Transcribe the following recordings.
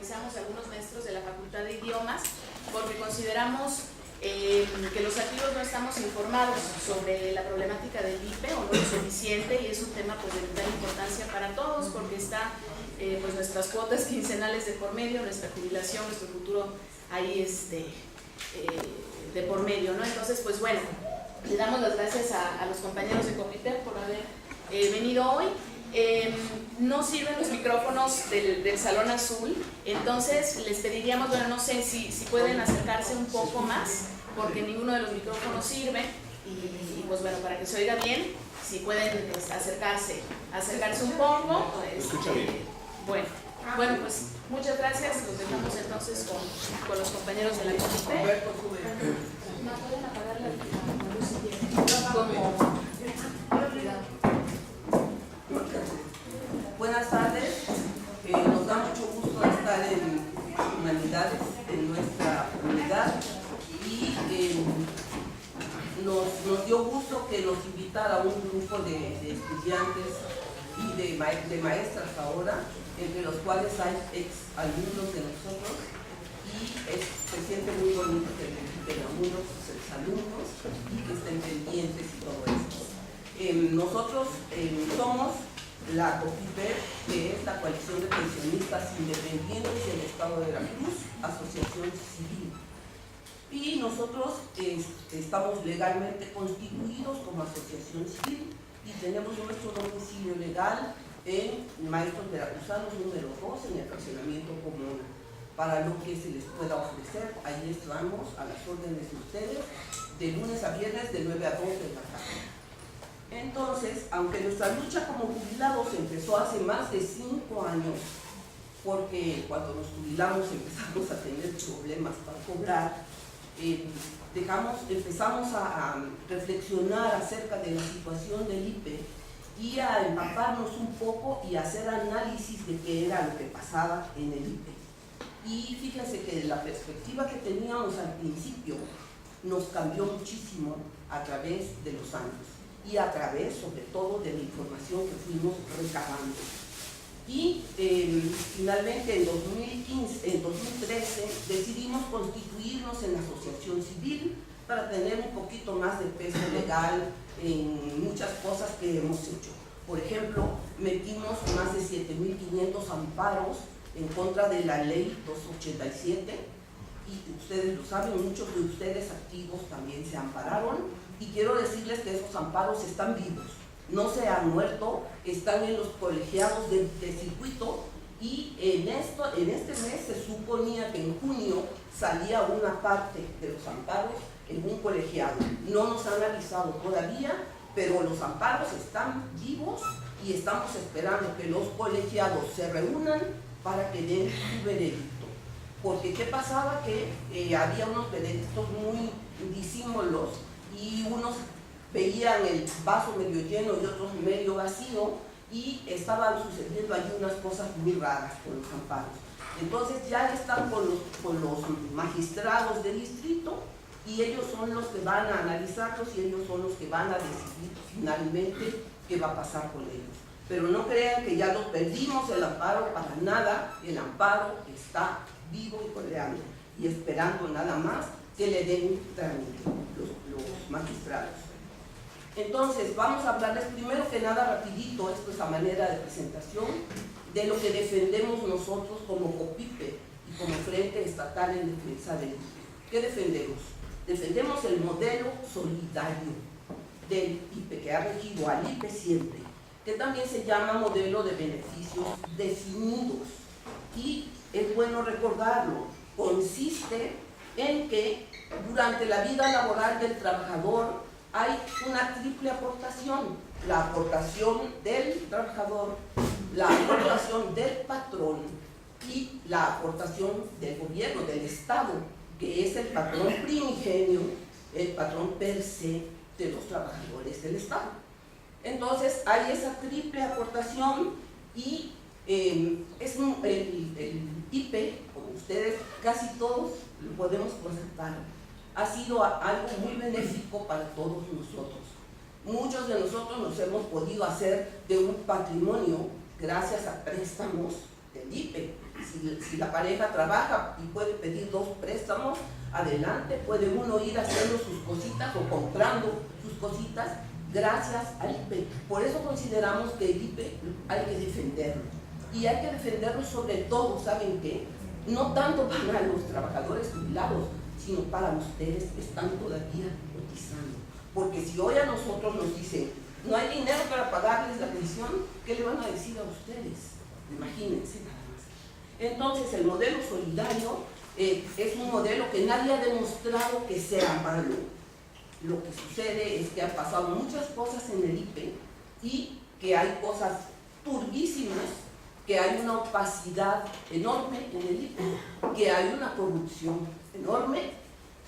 organizamos algunos maestros de la Facultad de Idiomas porque consideramos que los activos no estamos informados sobre la problemática del IPE o no lo suficiente, y es un tema pues de vital importancia para todos porque está pues nuestras cuotas quincenales de por medio, nuestra jubilación, nuestro futuro ahí de por medio, ¿no? Entonces pues bueno, le damos las gracias a los compañeros de comité por haber venido hoy. No sirven los micrófonos del Salón Azul, entonces les pediríamos, bueno, no sé si pueden acercarse un poco más, porque ninguno de los micrófonos sirve, y pues bueno, para que se oiga bien, si pueden acercarse un poco. Escucha bien. Bueno, pues muchas gracias, nos dejamos entonces con los compañeros de la comité. ¿No pueden apagar la luz si quieren? Buenas tardes, nos da mucho gusto estar en Humanidades, en nuestra unidad, y nos dio gusto que nos invitara un grupo de estudiantes y de maestras ahora, entre los cuales hay ex alumnos de nosotros, y se siente muy bonito que visiten a unos exalumnos y que estén pendientes y todo esto. Nosotros somos la COPIPER, que es la Coalición de Pensionistas Independientes del Estado de Veracruz, asociación civil. Y nosotros estamos legalmente constituidos como asociación civil y tenemos nuestro domicilio legal en Maestros Veracruzanos número 2, en el fraccionamiento común. Para lo que se les pueda ofrecer, ahí estamos a las órdenes de ustedes, de lunes a viernes de 9 a 2 de la tarde. Entonces, aunque nuestra lucha como jubilados empezó hace más de 5 años, porque cuando nos jubilamos empezamos a tener problemas para cobrar, empezamos a reflexionar acerca de la situación del IPE y a empaparnos un poco y a hacer análisis de qué era lo que pasaba en el IPE. Y fíjense que la perspectiva que teníamos al principio nos cambió muchísimo a través de los años, y a través, sobre todo, de la información que fuimos recabando. Y finalmente, en 2013, decidimos constituirnos en asociación civil para tener un poquito más de peso legal en muchas cosas que hemos hecho. Por ejemplo, metimos más de 7.500 amparos en contra de la ley 287, y ustedes lo saben, muchos de ustedes activos también se ampararon. Y quiero decirles que esos amparos están vivos, no se han muerto, están en los colegiados de circuito, y en este mes se suponía que en junio salía una parte de los amparos en un colegiado. No nos han avisado todavía, pero los amparos están vivos y estamos esperando que los colegiados se reúnan para que den su veredicto. Porque ¿qué pasaba? Que había unos veredictos muy disímbolos, y unos veían el vaso medio lleno y otros medio vacío, y estaban sucediendo allí unas cosas muy raras con los amparos. Entonces ya están con los magistrados del distrito, y ellos son los que van a analizarlos, y ellos son los que van a decidir finalmente qué va a pasar con ellos. Pero no crean que ya los perdimos el amparo, para nada. El amparo está vivo y coleando, y esperando nada más que le den trámite los magistrados. Entonces, vamos a hablarles primero que nada rapidito, esto es a manera de presentación, de lo que defendemos nosotros como COPIPE y como Frente Estatal en Defensa del IPE. ¿Qué defendemos? Defendemos el modelo solidario del IPE, que ha regido al IPE siempre, que también se llama modelo de beneficios definidos. Y es bueno recordarlo, consiste en que durante la vida laboral del trabajador hay una triple aportación: la aportación del trabajador, la aportación del patrón y la aportación del gobierno, del Estado, que es el patrón primigenio, el patrón per se de los trabajadores del Estado. Entonces hay esa triple aportación, y el IPE, como ustedes casi todos lo podemos constatar, ha sido algo muy benéfico para todos nosotros. Muchos de nosotros nos hemos podido hacer de un patrimonio gracias a préstamos del IPE, Si la pareja trabaja y puede pedir 2 préstamos, adelante, puede uno ir haciendo sus cositas o comprando sus cositas gracias al IPE. Por eso consideramos que el IPE hay que defenderlo. Y hay que defenderlo sobre todo, ¿saben qué? No tanto para los trabajadores jubilados, sino para ustedes que están todavía cotizando. Porque si hoy a nosotros nos dicen, no hay dinero para pagarles la pensión, ¿qué le van a decir a ustedes? Imagínense nada más. Entonces el modelo solidario es un modelo que nadie ha demostrado que sea malo. Lo que sucede es que han pasado muchas cosas en el IPE y que hay cosas turbísimas, que hay una opacidad enorme en el IPE, que hay una corrupción enorme,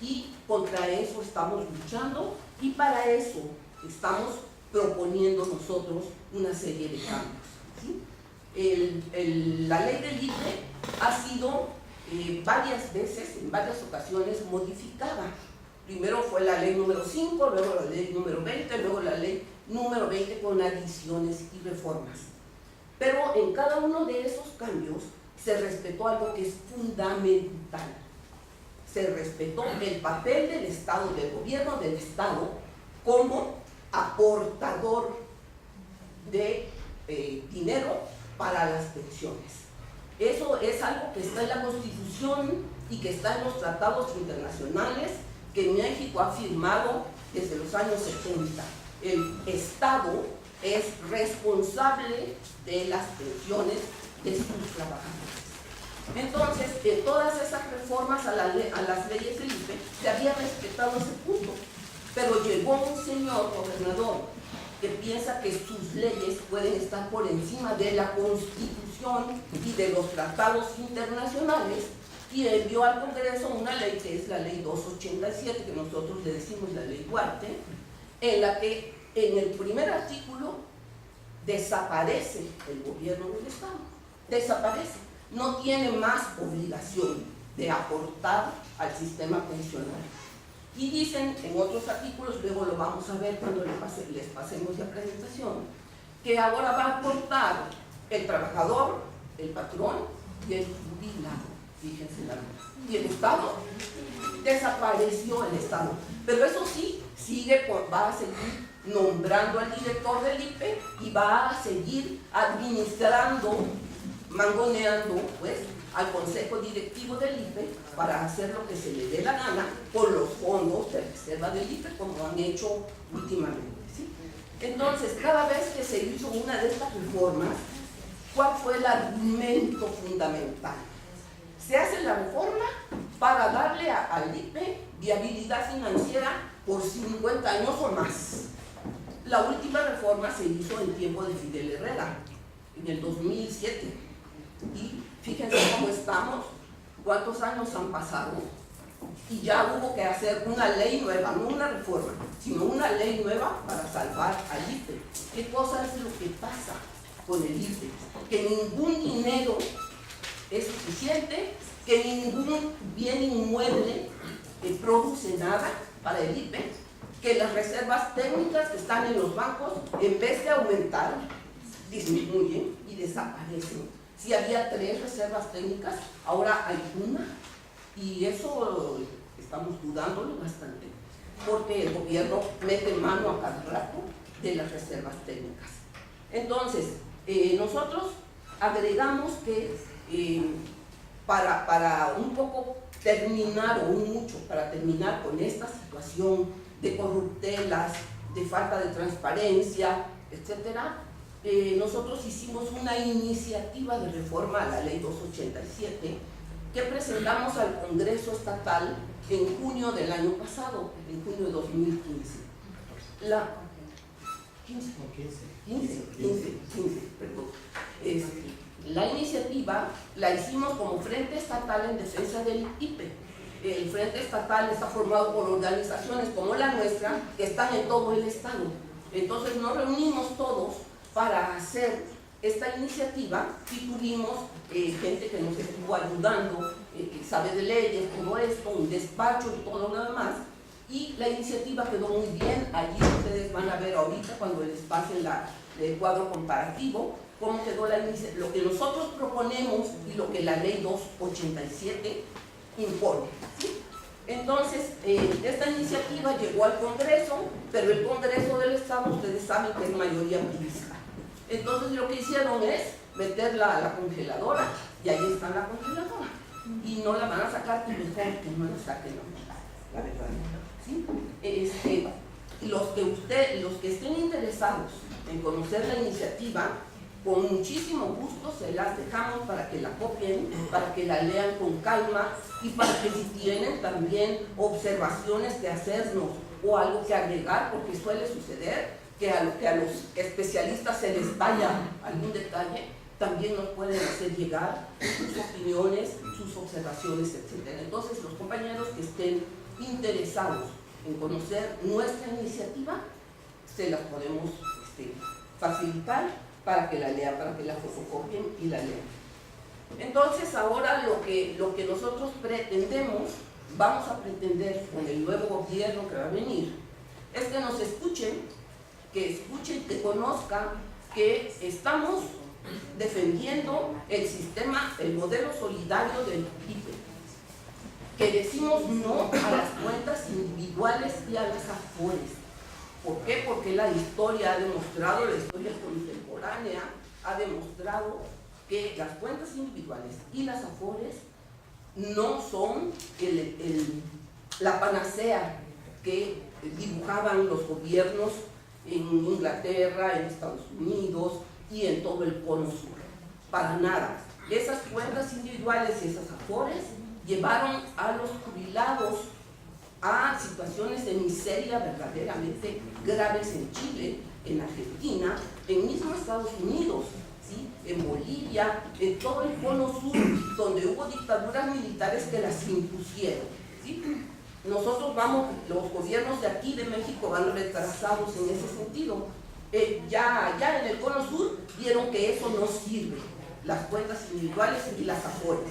y contra eso estamos luchando, y para eso estamos proponiendo nosotros una serie de cambios, ¿sí? La ley del IPE ha sido varias veces, en varias ocasiones, modificada. Primero fue la ley número 5, luego la ley número 20, luego la ley número 20 con adiciones y reformas. Pero en cada uno de esos cambios se respetó algo que es fundamental. Se respetó el papel del Estado, del gobierno del Estado, como aportador de dinero para las pensiones. Eso es algo que está en la Constitución y que está en los tratados internacionales que México ha firmado desde los años 70. El Estado es responsable de las pensiones de sus trabajadores. Entonces, en todas esas reformas a las leyes del IPE se había respetado ese punto, pero llegó un señor gobernador que piensa que sus leyes pueden estar por encima de la Constitución y de los tratados internacionales, y envió al Congreso una ley que es la ley 287, que nosotros le decimos la ley Duarte, en la que en el primer artículo desaparece el gobierno del Estado, desaparece, no tiene más obligación de aportar al sistema pensional. Y dicen en otros artículos, luego lo vamos a ver cuando les pasemos la presentación, que ahora va a aportar el trabajador, el patrón y el jubilado. Fíjense la cosa. Y el Estado, desapareció el Estado. Pero eso sí, va a seguir nombrando al director del IPE y va a seguir administrando, mangoneando, pues, al consejo directivo del IPE para hacer lo que se le dé la gana con los fondos de reserva del IPE, como han hecho últimamente, ¿sí? Entonces, cada vez que se hizo una de estas reformas, ¿cuál fue el argumento fundamental? Se hace la reforma para darle al IPE viabilidad financiera por 50 años o más. La última reforma se hizo en tiempo de Fidel Herrera, en el 2007. Y fíjense cómo estamos, cuántos años han pasado, y ya hubo que hacer una ley nueva, no una reforma, sino una ley nueva para salvar al IPE. ¿Qué cosa es lo que pasa con el IPE? Que ningún dinero es suficiente, que ningún bien inmueble produce nada para el IPE, que las reservas técnicas que están en los bancos, en vez de aumentar, disminuyen y desaparecen. Si había 3 reservas técnicas, ahora hay 1, y eso estamos dudándolo bastante, porque el gobierno mete mano a cada rato de las reservas técnicas. Entonces, nosotros agregamos que para un poco terminar, o un mucho, para terminar con esta situación de corruptelas, de falta de transparencia, etcétera, nosotros hicimos una iniciativa de reforma a la ley 287 que presentamos al Congreso Estatal en junio del año pasado, en junio de 2015. La 15, perdón. La iniciativa la hicimos como Frente Estatal en Defensa del IPE. El Frente Estatal está formado por organizaciones como la nuestra, que están en todo el estado. Entonces nos reunimos todos para hacer esta iniciativa y tuvimos gente que nos estuvo ayudando, que sabe de leyes, todo esto, un despacho y todo lo demás. Y la iniciativa quedó muy bien. Allí ustedes van a ver ahorita, cuando les pasen el cuadro comparativo, cómo quedó la iniciativa, lo que nosotros proponemos y lo que la ley 287 impone, ¿sí? Entonces, esta iniciativa llegó al Congreso, pero el Congreso del Estado, ustedes saben que es mayoría priista. Entonces, lo que hicieron es meterla a la congeladora, y ahí está la congeladora. Y no la van a sacar, y mejor que no la saquen, la verdad, ¿sí? Los que estén interesados en conocer la iniciativa, con muchísimo gusto se las dejamos para que la copien, para que la lean con calma y para que si tienen también observaciones que hacernos o algo que agregar, porque suele suceder que a los especialistas se les vaya algún detalle, también nos pueden hacer llegar sus opiniones, sus observaciones, etc. Entonces, los compañeros que estén interesados en conocer nuestra iniciativa, se las podemos facilitar para que la lean, para que la fotocopien y la lean. Entonces, ahora lo que nosotros pretendemos, vamos a pretender con el nuevo gobierno que va a venir, es que nos escuchen, que conozcan que estamos defendiendo el sistema, el modelo solidario del IPE, que decimos no a las cuentas individuales y a las afores. ¿Por qué? Porque la historia ha demostrado, la historia contemporánea ha demostrado que las cuentas individuales y las afores no son la panacea que dibujaban los gobiernos en Inglaterra, en Estados Unidos y en todo el cono sur. Para nada. Esas cuentas individuales y esas afores llevaron a los jubilados a situaciones de miseria verdaderamente graves en Chile, en Argentina, en mismo Estados Unidos, ¿sí? En Bolivia, en todo el cono sur, donde hubo dictaduras militares que las impusieron, ¿sí? Nosotros los gobiernos de aquí de México van retrasados en ese sentido. Ya en el cono sur vieron que eso no sirve, las cuentas individuales y las afores.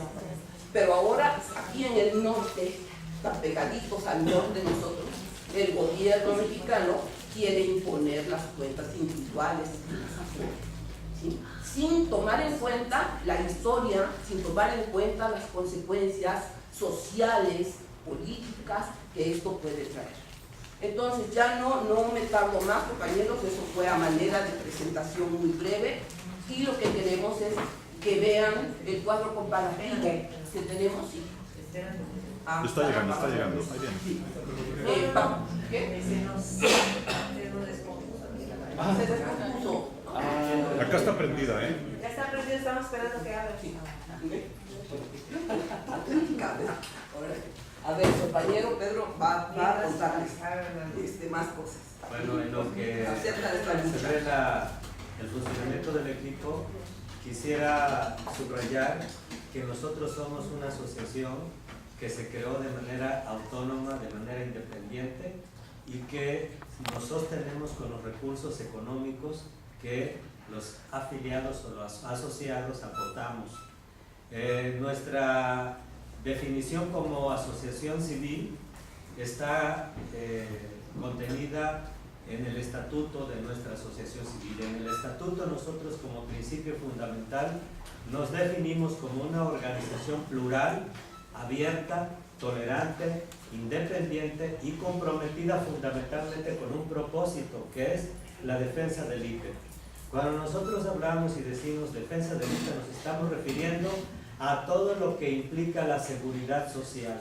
Pero ahora, aquí en el norte, tan pegaditos al norte de nosotros, el gobierno mexicano quiere imponer las cuentas individuales y las afores, ¿sí? Sin tomar en cuenta la historia, sin tomar en cuenta las consecuencias sociales, políticas que esto puede traer. Entonces, ya no me tardo más, compañeros, eso fue a manera de presentación muy breve, y lo que queremos es que vean el cuadro comparativo que tenemos. ¿Sí? Está llegando, ahí viene. Sí. ¿Qué? Se descompuso. Acá está prendida, ¿eh? Ya está prendido, estamos esperando que abra. Sí. A ver, compañero Pedro va a contarles más cosas. Bueno, en lo que acerca de esta lucha. se ve el funcionamiento del equipo, quisiera subrayar que nosotros somos una asociación que se creó de manera autónoma, de manera independiente, y que nos sostenemos con los recursos económicos que los afiliados o los asociados aportamos. Nuestra definición como asociación civil está contenida en el estatuto de nuestra asociación civil. En el estatuto nosotros, como principio fundamental, nos definimos como una organización plural, abierta, tolerante, independiente y comprometida fundamentalmente con un propósito, que es la defensa del IPE. Cuando nosotros hablamos y decimos defensa del IPE, nos estamos refiriendo a todo lo que implica la seguridad social.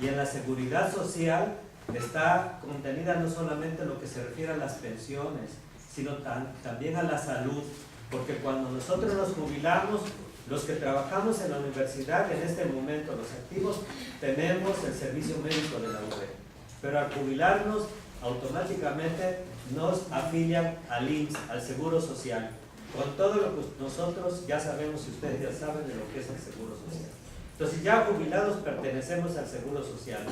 Y en la seguridad social está contenida no solamente lo que se refiere a las pensiones, sino también a la salud, porque cuando nosotros nos jubilamos, los que trabajamos en la universidad en este momento, los activos, tenemos el servicio médico de la UB, pero al jubilarnos automáticamente nos afilian al IMSS, al Seguro Social, con todo lo que nosotros ya sabemos y ustedes ya saben de lo que es el Seguro Social. Entonces, ya jubilados pertenecemos al Seguro Social.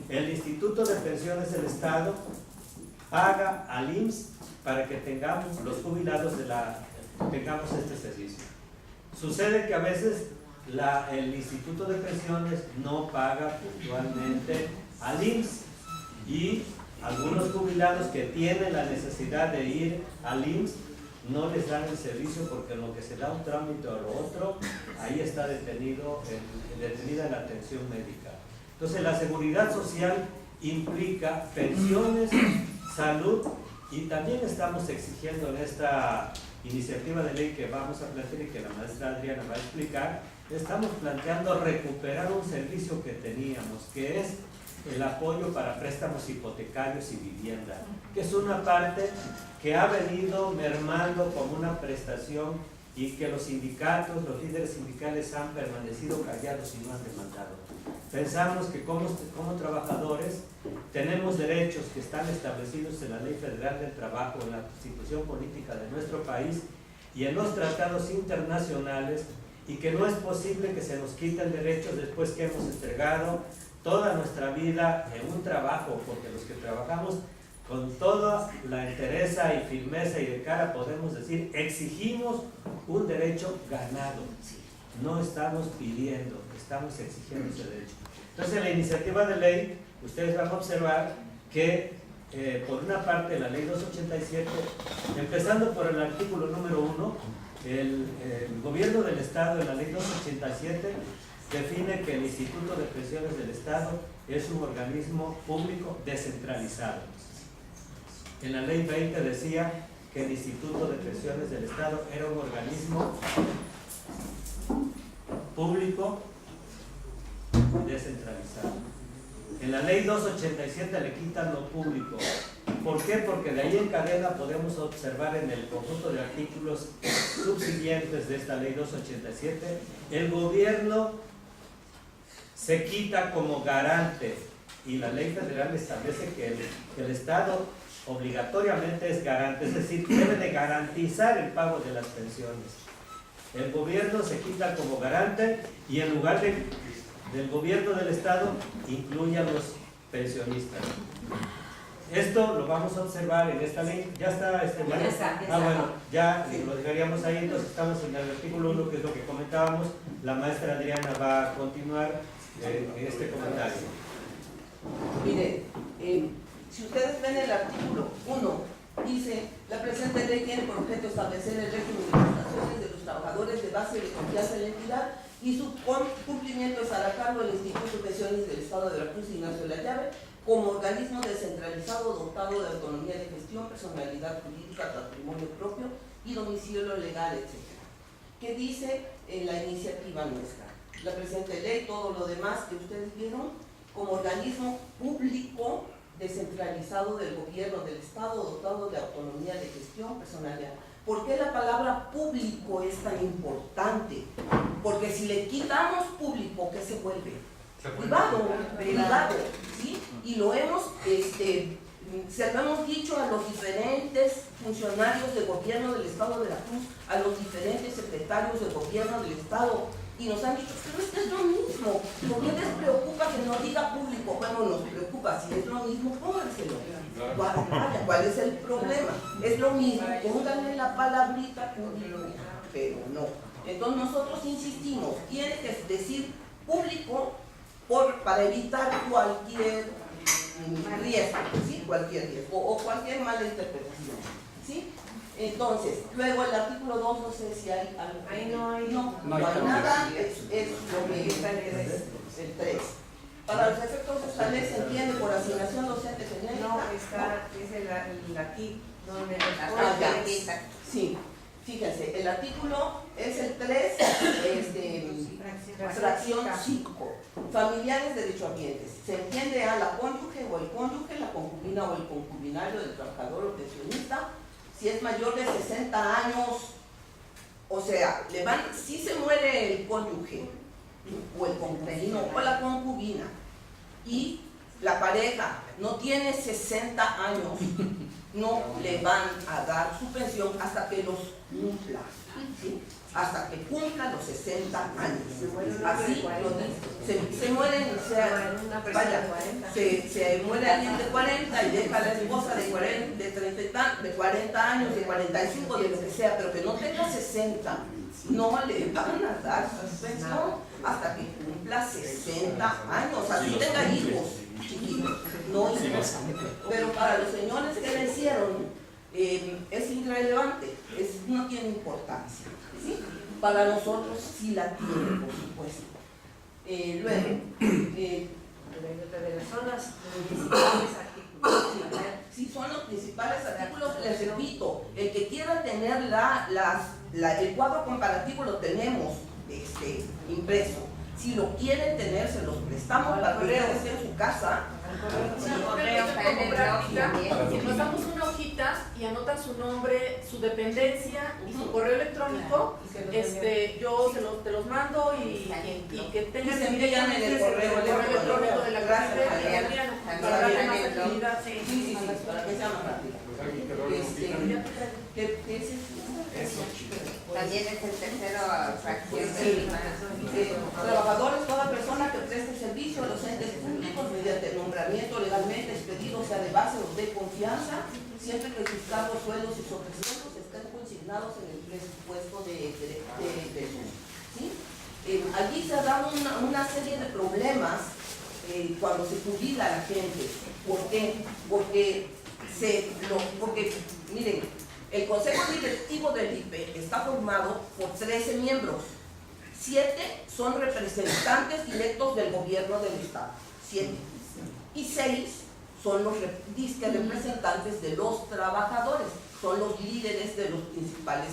El Instituto de Pensiones del Estado paga al IMSS para que tengamos, los jubilados tengamos este servicio. Sucede que a veces el Instituto de Pensiones no paga puntualmente al IMSS, y algunos jubilados que tienen la necesidad de ir al IMSS no les dan el servicio porque en lo que se da un trámite o lo otro, ahí está detenida la atención médica. Entonces la seguridad social implica pensiones, salud, y también estamos exigiendo en esta iniciativa de ley que vamos a plantear y que la maestra Adriana va a explicar, estamos planteando recuperar un servicio que teníamos, que es el apoyo para préstamos hipotecarios y vivienda, que es una parte que ha venido mermando como una prestación y que los sindicatos, los líderes sindicales han permanecido callados y no han demandado. Pensamos que como trabajadores tenemos derechos que están establecidos en la Ley Federal del Trabajo, en la Constitución Política de nuestro país y en los tratados internacionales, y que no es posible que se nos quiten derechos después que hemos entregado toda nuestra vida en un trabajo, porque los que trabajamos con toda la entereza y firmeza y de cara podemos decir, exigimos un derecho ganado, no estamos pidiendo, estamos exigiendo ese derecho. Entonces en la iniciativa de ley, ustedes van a observar que por una parte la ley 287, empezando por el artículo número 1, el gobierno del Estado en la ley 287 define que el Instituto de Pensiones del Estado es un organismo público descentralizado. En la ley 20 decía que el Instituto de Pensiones del Estado era un organismo público descentralizado. En la ley 287 le quitan lo público. ¿Por qué? Porque de ahí en cadena podemos observar en el conjunto de artículos subsiguientes de esta ley 287, el gobierno se quita como garante, y la ley federal establece que el Estado obligatoriamente es garante, es decir, debe de garantizar el pago de las pensiones. El gobierno se quita como garante y en lugar del gobierno del Estado incluye a los pensionistas. Esto lo vamos a observar en esta ley. ¿Ya está? Ya está. Bueno, ya lo dejaríamos ahí. Entonces estamos en el artículo 1, que es lo que comentábamos. La maestra Adriana va a continuar en este comentario. Mire, si ustedes ven el artículo 1, dice, la presente ley tiene por objeto establecer el régimen de prestaciones de los trabajadores de base de confianza en la entidad y su cumplimiento es a cargo del Instituto de Pensiones del Estado de Veracruz, Ignacio La Llave, como organismo descentralizado dotado de autonomía de gestión, personalidad jurídica, patrimonio propio y domicilio legal, etc. ¿Qué dice en la iniciativa nuestra? La presente ley, todo lo demás que ustedes vieron, como organismo público descentralizado del gobierno del Estado, dotado de autonomía de gestión, personalidad. ¿Por qué la palabra público es tan importante? Porque si le quitamos público, ¿qué se vuelve? Privado, ¿sí? Y lo hemos, se lo hemos dicho a los diferentes funcionarios del gobierno del Estado de Veracruz, a los diferentes secretarios del gobierno del Estado, y nos han dicho, pero es que es lo mismo. ¿Por qué les preocupa que no diga público? Bueno, nos preocupa, si es lo mismo, pónganselo. ¿Cuál es el problema? Es lo mismo, pónganle la palabrita público, pero no. Entonces nosotros insistimos, tiene que decir público para evitar cualquier riesgo, ¿sí? Cualquier riesgo o cualquier mala interpretación, ¿sí? Entonces, luego el artículo 2, no sé si hay algo. Ahí no hay. No hay nada, es lo que está el 3. Para los efectos de esta ley se entiende por asignación docente genérica. No, es el aquí, donde sí, fíjense, el artículo es el 3, fracción 5. Familiares derechohabientes. Se entiende a la cónyuge o el cónyuge, la concubina o el concubinario del trabajador o pensionista, si es mayor de 60 años, o sea, si se muere el cónyuge o el concubino o la concubina y la pareja no tiene 60 años, no le van a dar su pensión hasta que los cumpla, ¿sí? Hasta que cumpla los 60 años. Así lo dice. Se mueren, o sea, vaya, se muere alguien de 40 y deja a la esposa de 40 años, de 45, de lo que sea, pero que no tenga 60, no le van a dar su pensión hasta que cumpla 60 años, así tenga hijos chiquitos, no hijos. Pero para los señores que le hicieron, es irrelevante, no tiene importancia, ¿sí? Para nosotros sí la tiene, por supuesto. Luego, de las zonas principales artículos. si son los principales artículos, les repito, el que quiera tener el cuadro comparativo lo tenemos impreso. Si lo quieren tener, se los prestamos para que ustedes en su casa. Si pasamos una hojita y anotan su nombre, su dependencia y su correo electrónico, yo te los mando y que tengan se envían en el correo electrónico de la clase para darle más actividad. Sí, para que sea más rápido. También es el tercero fracción. Trabajadores, toda persona que preste servicio a los entes públicos mediante nombramiento legalmente expedido, sea de base o de confianza, siempre que sus cargos, sueldos y sobresueldos estén consignados en el presupuesto de egresos. ¿Sí? Allí se ha dado una serie de problemas cuando se jubila la gente. ¿Por qué? Porque miren, el Consejo Directivo del IPE está formado por 13 miembros. 7 son representantes directos del gobierno del Estado. 7. Y 6 son los representantes de los trabajadores. Son los líderes de los principales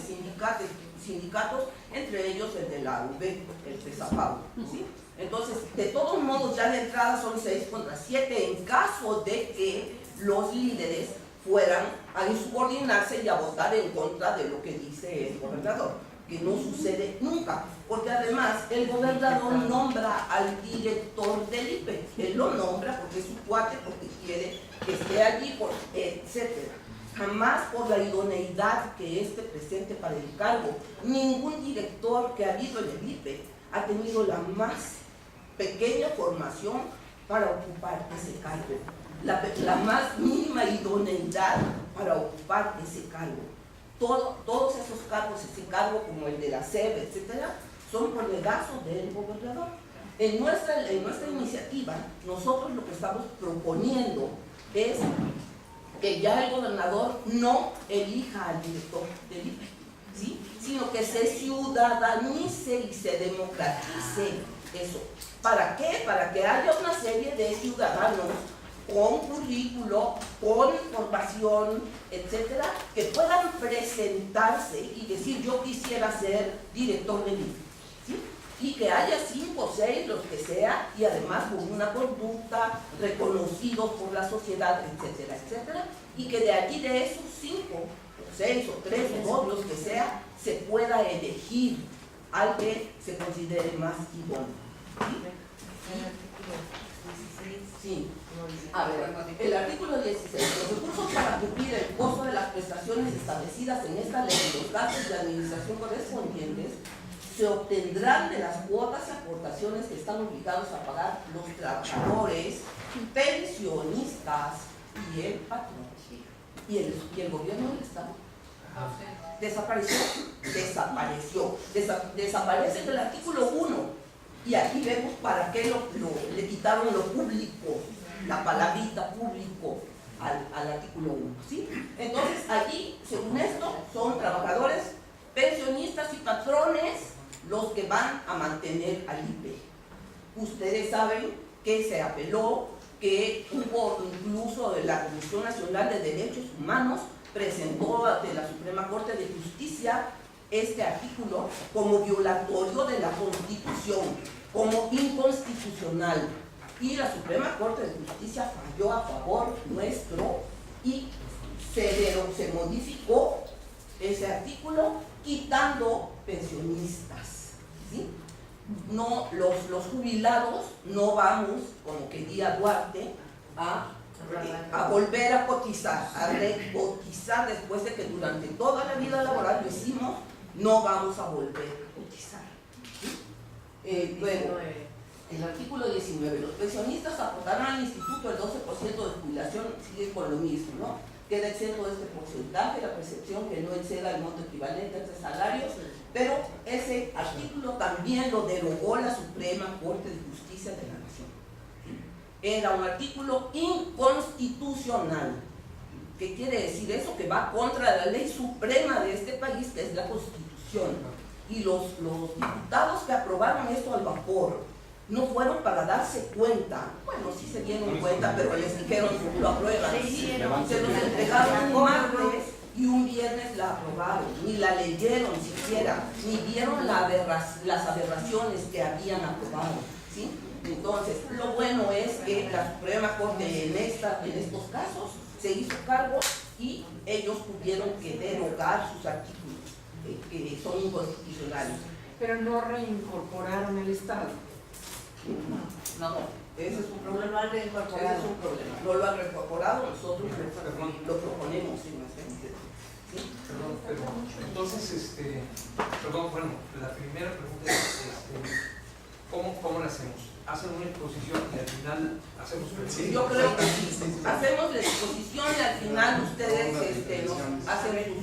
sindicatos, entre ellos el de la UB, el CESAPAU. ¿Sí? Entonces, de todos modos, ya de entrada son 6 contra 7 en caso de que los líderes fueran a insubordinarse y a votar en contra de lo que dice el gobernador, que no sucede nunca, porque además el gobernador nombra al director del IPE, él lo nombra porque es su cuate, porque quiere que esté allí, etc. Jamás por la idoneidad que presente para el cargo. Ningún director que ha habido en el IPE ha tenido la más pequeña formación para ocupar ese cargo. La más mínima idoneidad para ocupar ese cargo. Todos esos cargos, ese cargo como el de la SEB, etcétera, son por legazo del gobernador. En nuestra iniciativa, nosotros lo que estamos proponiendo es que ya el gobernador no elija al director del IPE, ¿sí? Sino que se ciudadanice y se democratice eso. ¿Para qué? Para que haya una serie de ciudadanos con currículo, con formación, etcétera, que puedan presentarse y decir yo quisiera ser director del IPE, ¿sí? Y que haya 5 o 6, los que sea, y además con una conducta reconocidos por la sociedad, etcétera, etcétera, y que de allí de esos 5 o 6 o 3 o 2, los que sea, se pueda elegir al que se considere más idóneo. Sí. A ver, el artículo 16. Los recursos para cumplir el costo de las prestaciones establecidas en esta ley y los gastos de administración correspondientes se obtendrán de las cuotas y aportaciones que están obligados a pagar los trabajadores, pensionistas y el patrón. ¿Y el gobierno del Estado? Desaparece del artículo 1. Y aquí vemos para qué le quitaron lo público, la palabrita público al artículo 1. ¿Sí? Entonces, allí, según esto, son trabajadores, pensionistas y patrones los que van a mantener al IPE. Ustedes saben que se apeló, que hubo incluso la Comisión Nacional de Derechos Humanos presentó ante la Suprema Corte de Justicia este artículo como violatorio de la Constitución, como inconstitucional, y la Suprema Corte de Justicia falló a favor nuestro y se modificó ese artículo quitando pensionistas, ¿sí? No, los jubilados no vamos, como quería Duarte, a volver a cotizar, a recotizar después de que durante toda la vida laboral lo hicimos. No vamos a volver a cotizar. ¿Sí? Luego, el artículo 19. Los pensionistas aportarán al instituto el 12% de jubilación, sigue con lo mismo, ¿no? Queda exento de este porcentaje la percepción que no exceda el monto equivalente a 3 salarios, pero ese artículo también lo derogó la Suprema Corte de Justicia de la Nación. ¿Sí? Era un artículo inconstitucional. ¿Qué quiere decir eso? Que va contra la ley suprema de este país, que es la Constitución. Y los diputados que aprobaron esto al vapor no fueron para darse cuenta. Bueno, sí se dieron cuenta, pero les dijeron lo aprueban. Sí, se los entregaron un martes y un viernes la aprobaron. Ni la leyeron siquiera, ni vieron las aberraciones que habían aprobado. ¿Sí? Entonces, lo bueno es que la Suprema Corte en estos casos se hizo cargo y ellos tuvieron que derogar sus artículos que son inconstitucionales. Pero no reincorporaron el Estado. No, ese es un No problema. lo han reincorporado. Ese es un problema. No lo han reincorporado, nosotros lo proponemos en nuestra iniciativa. ¿Sí? Perdón, pero entonces, perdón, bueno, la primera pregunta es, ¿cómo la hacemos? ¿Hacen una exposición y al final hacemos un Sí, yo creo que sí. Hacemos la exposición y al final ustedes nos hacen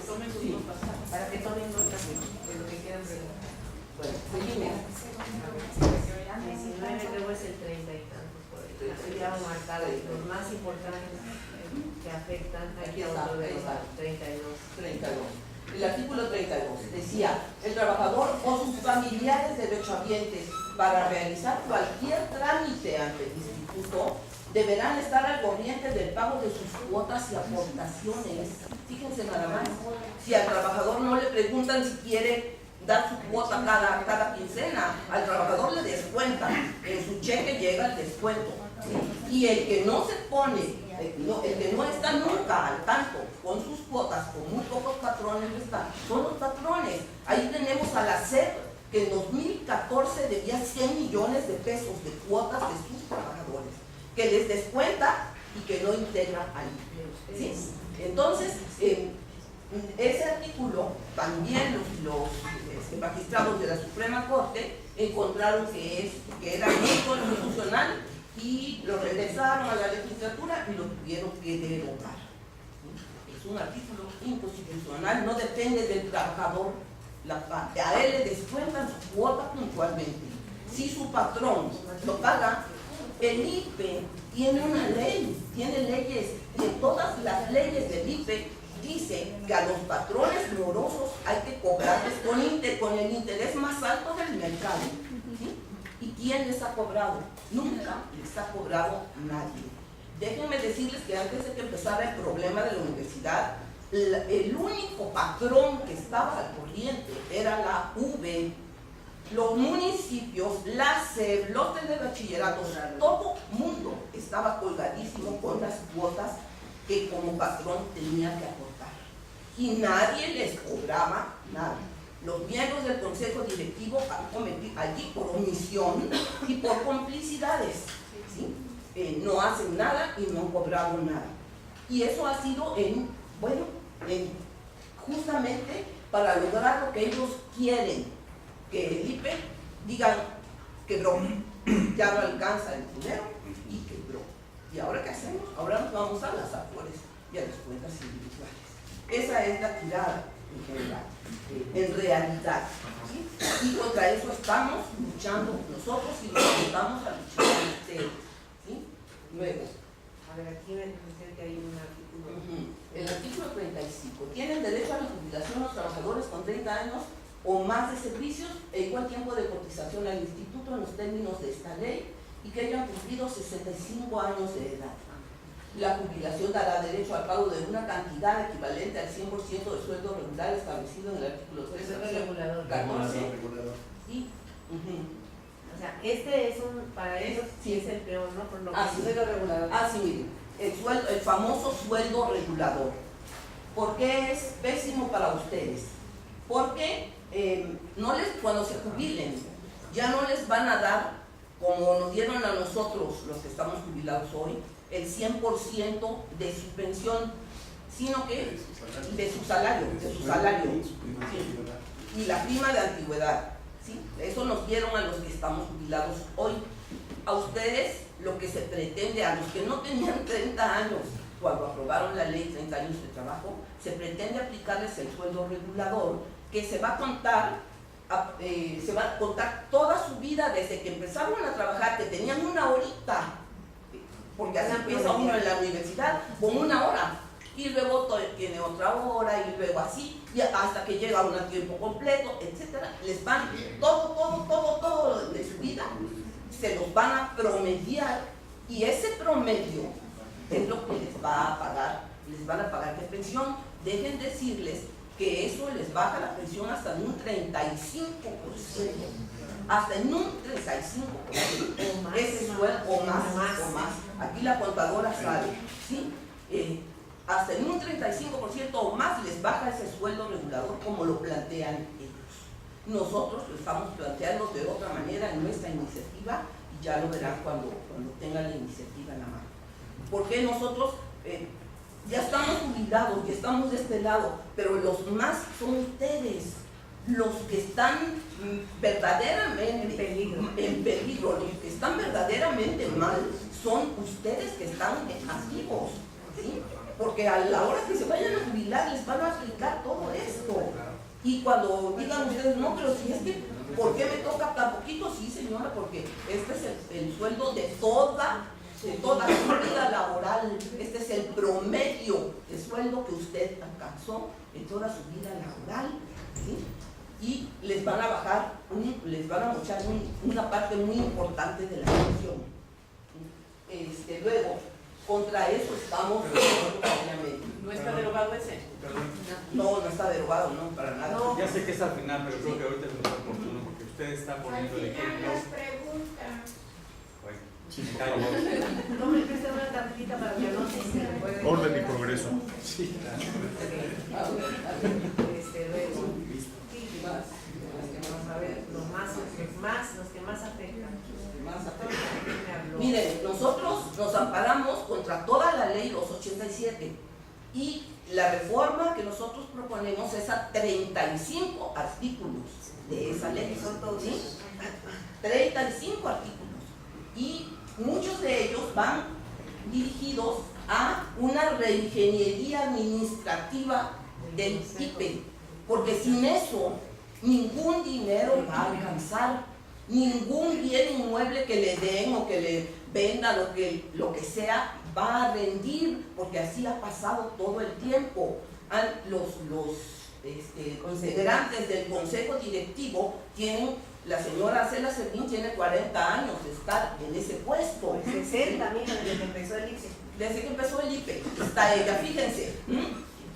Tomen sus notas. Para que tomen notas de lo que quieran preguntar. Bueno, seguimos. 19, luego es el 30 y tantos por ahí. Ya vamos a marcar los más importantes que afectan aquí a otro de los 32. 32. El artículo 32 decía: el trabajador o sus familiares derechohabientes para realizar cualquier trámite ante el instituto deberán estar al corriente del pago de sus cuotas y aportaciones. Fíjense nada más, si al trabajador no le preguntan si quiere dar su cuota cada quincena, al trabajador le descuentan, en su cheque llega el descuento. ¿Sí? Y el que no se pone, el que no está nunca al tanto con sus cuotas, con muy pocos patrones están, son los patrones. Ahí tenemos a la SEP, que en 2014 debía 100 millones de pesos de cuotas de sus trabajadores, que les descuenta y que no integra al IPE. ¿Sí? Entonces, ese artículo también los magistrados de la Suprema Corte encontraron que era inconstitucional y lo regresaron a la legislatura y lo tuvieron que derogar. ¿Sí? Es un artículo inconstitucional, no depende del trabajador, a él le descuentan su cuota puntualmente. Si su patrón lo paga, el IPE tiene una ley, tiene leyes, y en todas las leyes del IPE dice que a los patrones morosos hay que cobrarles con el interés más alto del mercado. ¿Sí? ¿Y quién les ha cobrado? Nunca les ha cobrado nadie. Déjenme decirles que antes de que empezara el problema de la universidad, el único patrón que estaba al corriente era la UB. Los municipios, la SEB, los de bachilleratos, todo mundo estaba colgadísimo con las cuotas que como patrón tenía que aportar. Y nadie les cobraba nada. Los miembros del consejo directivo han cometido allí por omisión y por complicidades. ¿Sí? No hacen nada y no han cobrado nada. Y eso ha sido justamente para lograr lo que ellos quieren, que el IPE digan quebró, ya no alcanza el dinero y quebró. ¿Y ahora qué hacemos? Ahora nos vamos a las afores y a las cuentas individuales. Esa es la tirada en general, en realidad. ¿Sí? Y contra eso estamos luchando nosotros y nos estamos a luchar ustedes. ¿Sí? Luego. A ver, aquí me dice que hay un artículo. El artículo 35. Tienen derecho a la jubilación los trabajadores con 30 años o más de servicios e igual tiempo de cotización al instituto en los términos de esta ley y que hayan cumplido 65 años de edad. La jubilación dará derecho al pago de una cantidad equivalente al 100% del sueldo regular establecido en el artículo 3. Es el regulador. 14. Y, O sea, este es para ellos sí es el peor, ¿no? Por lo que es lo regulador. sí, miren, el famoso sueldo regulador. ¿Por qué es pésimo para ustedes? Porque cuando se jubilen, ya no les van a dar, como nos dieron a nosotros, los que estamos jubilados hoy, el 100% de su pensión, sino que de su salario, Sí. Y la prima de antigüedad. ¿Sí? Eso nos dieron a los que estamos jubilados hoy. A ustedes, lo que se pretende, a los que no tenían 30 años, cuando aprobaron la ley 30 años de trabajo, se pretende aplicarles el sueldo regulador, que se va a contar toda su vida desde que empezaron a trabajar, que tenían una horita porque así empieza uno en la universidad con 1 hora, y luego tiene otra hora, y luego así, y hasta que llega uno a tiempo completo, etcétera. Les van todo de su vida, se los van a promediar, y ese promedio es lo que les va a pagar, les van a pagar de pensión. Dejen decirles que eso les baja la pensión hasta en un 35%, hasta en un 35%, ese sueldo o más. Aquí la contadora sabe, ¿sí? Hasta en un 35% o más les baja ese sueldo regulador, como lo plantean ellos. Nosotros lo estamos planteando de otra manera en nuestra iniciativa, y ya lo verán cuando tengan la iniciativa en la mano. Porque nosotros ya estamos jubilados y estamos de este lado, pero los más son ustedes, los que están verdaderamente en peligro, los que están verdaderamente mal, son ustedes que están activos, ¿sí? Porque a la hora que se vayan a jubilar les van a aplicar todo esto. Y cuando digan ustedes, no, pero si es que, ¿por qué me toca tan poquito? Sí, señora, porque este es el sueldo de toda su vida laboral. Este es el promedio de sueldo que usted alcanzó en toda su vida laboral, ¿sí? Y les van a bajar, les van a mochar una parte muy importante de la pensión. Luego, contra eso estamos obviamente. ¿No está derogado ese? No está derogado, no, para nada. No. Ya sé que es al final, pero creo que ahorita es muy oportuno porque usted está poniendo el ejemplo. Bueno, Sí, por favor. No me preste una tarjetita para que no se puede. Orden y progreso. Sí, claro. Vamos a ver los que más afectan. Miren, nosotros nos amparamos contra toda la ley 287, y la reforma que nosotros proponemos es a 35 artículos de esa ley, ¿sí? 35 artículos, y muchos de ellos van dirigidos a una reingeniería administrativa del IPE, porque sin eso ningún dinero va a alcanzar. Ningún bien inmueble que le den o que le vendan, lo que sea, va a rendir, porque así ha pasado todo el tiempo. Los integrantes del consejo directivo tienen, la señora Cela Servín tiene 40 años de estar en ese puesto. 60 también desde que empezó el IPE. Desde que empezó el IPE está ella, fíjense.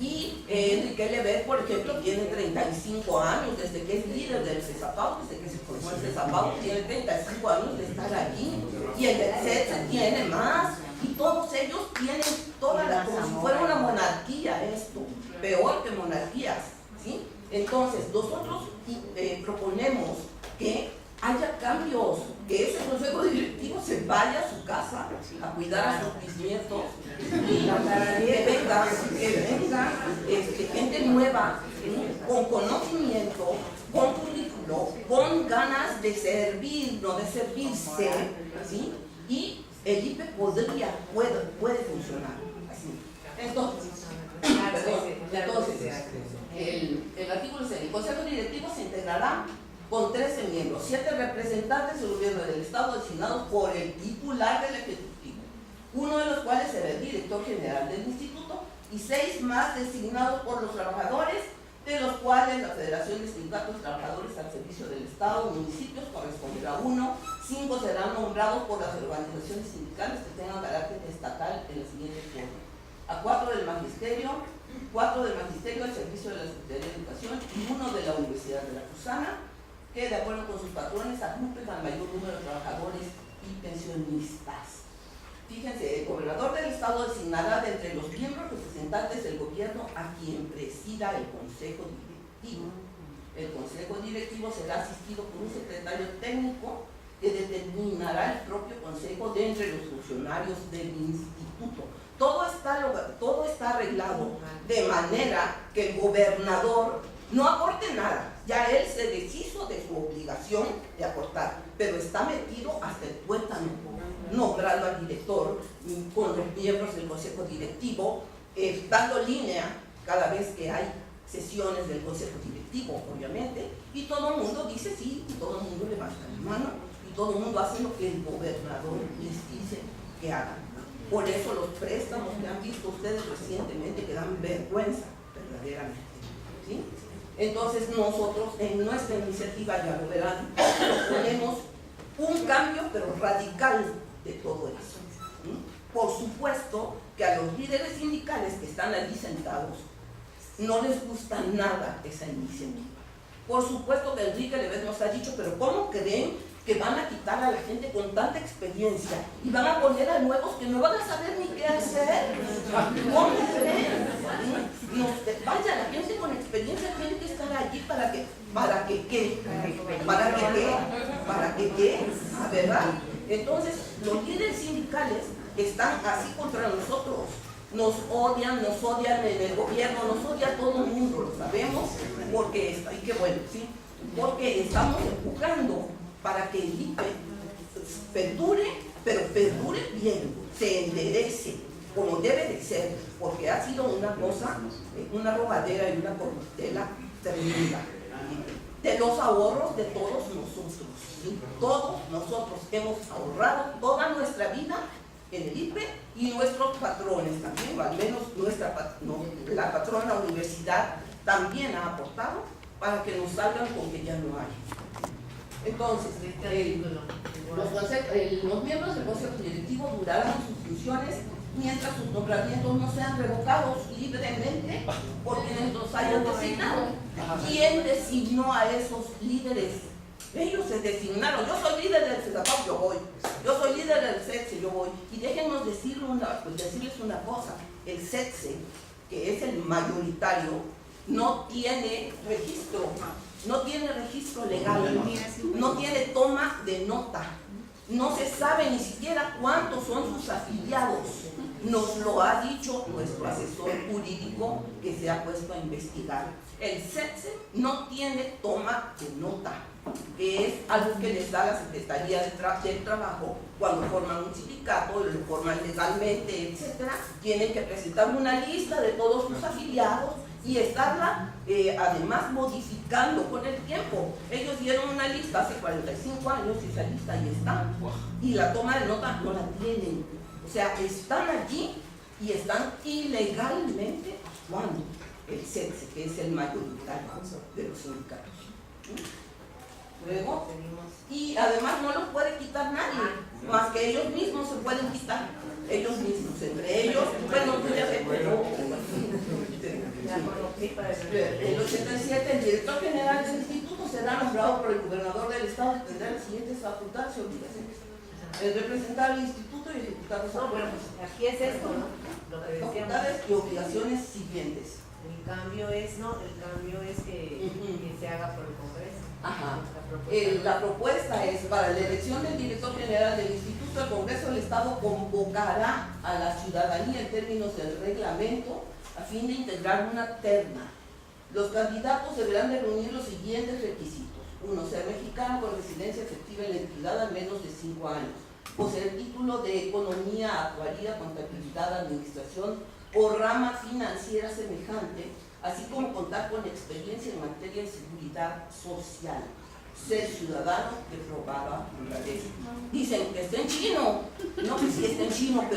Y Enrique Levet, por ejemplo, tiene 35 años desde que es líder del CESAPAU, desde que se formó el CESAPAU, tiene 35 años de estar allí. Y el del CETSE tiene más. Y todos ellos tienen como si fuera una monarquía esto, peor que monarquías, ¿sí? Entonces, nosotros proponemos que haya cambios, que ese consejo directivo se vaya a su casa a cuidar a sus bisnietos, y que venga gente nueva, con conocimiento, con currículo, con ganas de servir, no de servirse, ¿sí? Y el IPE puede funcionar así. Entonces, el artículo 6, el consejo directivo se integrará con 13 miembros, 7 representantes del gobierno del Estado designados por el titular del Ejecutivo, uno de los cuales será el director general del instituto, y 6 más designados por los trabajadores, de los cuales la Federación de Sindicatos Trabajadores al Servicio del Estado, municipios, corresponderá 1, 5 serán nombrados por las organizaciones sindicales que tengan carácter estatal en la siguiente forma: a 4 del Magisterio, 4 del Magisterio al Servicio de la Secretaría de Educación y 1 de la Universidad de Veracruzana, que de acuerdo con sus patrones agrupen al mayor número de trabajadores y pensionistas. Fíjense, el gobernador del estado designará de entre los miembros representantes del gobierno a quien presida el consejo directivo. El consejo directivo será asistido por un secretario técnico que determinará el propio consejo de entre los funcionarios del instituto. Todo está arreglado de manera que el gobernador no aporte nada. Ya él se deshizo de su obligación de aportar, pero está metido hasta el tuétano, nombrando al director con los miembros del consejo directivo, dando línea cada vez que hay sesiones del consejo directivo, obviamente, y todo el mundo dice sí, y todo el mundo levanta la mano, y todo el mundo hace lo que el gobernador les dice que hagan. Por eso los préstamos que han visto ustedes recientemente que dan vergüenza, verdaderamente. ¿Sí? Entonces nosotros en nuestra iniciativa, ya lo verán, proponemos un cambio pero radical de todo eso. ¿Sí? Por supuesto que a los líderes sindicales que están allí sentados no les gusta nada esa iniciativa. Por supuesto que Enrique Levés nos ha dicho, pero ¿cómo creen que van a quitar a la gente con tanta experiencia y van a poner a nuevos que no van a saber ni qué hacer? ¿Cómo creen? Vaya, la gente con experiencia tiene que estar allí para que ¿qué? ¿Para qué? ¿Verdad? Entonces, los líderes sindicales están así contra nosotros. Nos odian en el gobierno, nos odia todo el mundo, lo sabemos, porque, y qué bueno, ¿sí? Porque estamos empujando para que el IPE perdure, pero perdure bien, se enderece, como debe de ser, porque ha sido una cosa, una robadera y una corruptela tremenda, de los ahorros de todos nosotros, ¿sí? Todos nosotros hemos ahorrado toda nuestra vida en el IPE y nuestros patrones también, o al menos la patrona universidad también ha aportado para que nos salgan con que ya no hay. Entonces, los miembros del consejo directivo durarán sus funciones mientras sus nombramientos no sean revocados libremente por quienes los hayan designado. ¿Quién designó a esos líderes? Ellos se designaron. Yo soy líder del CEDAPAP, yo voy. Yo soy líder del CETSE, yo voy. Y déjennos decirles una cosa. El CETSE, que es el mayoritario, no tiene registro. No tiene registro legal. No tiene toma de nota. No se sabe ni siquiera cuántos son sus afiliados. Nos lo ha dicho nuestro asesor jurídico que se ha puesto a investigar. El CETSE no tiene toma de nota, que es algo que les da la Secretaría del Trabajo cuando forman un sindicato, lo forman legalmente, etc. Tienen que presentar una lista de todos sus afiliados y estarla además modificando con el tiempo. Ellos dieron una lista hace 45 años y esa lista ahí está. Y la toma de nota no la tienen. O sea, están allí y están ilegalmente actuando. El CETSE, que es el mayoritario de los sindicatos. Luego, y además no los puede quitar nadie, más que ellos mismos se pueden quitar. Ellos mismos, entre ellos, bueno, tú ya sé, pero el 87, el director general del instituto será nombrado por el gobernador del estado y tendrá las siguientes facultades y obligaciones: el representar al instituto y ejecutar los acuerdos. Aquí es esto, ¿no? Lo que decíamos. Facultades y obligaciones siguientes. El cambio es que se haga por el Congreso. Ajá. La propuesta es: para la elección del director general del instituto, el Congreso del Estado convocará a la ciudadanía en términos del reglamento a fin de integrar una terna. Los candidatos deberán de reunir los siguientes requisitos: 1. Ser mexicano con residencia efectiva en la entidad al menos de 5 años. Poseer título de economía, actuaría, contabilidad, administración o rama financiera semejante, así como contar con experiencia en materia de seguridad social. Ser ciudadano de probada honradez. Dicen que está en chino, no que sí está en chino,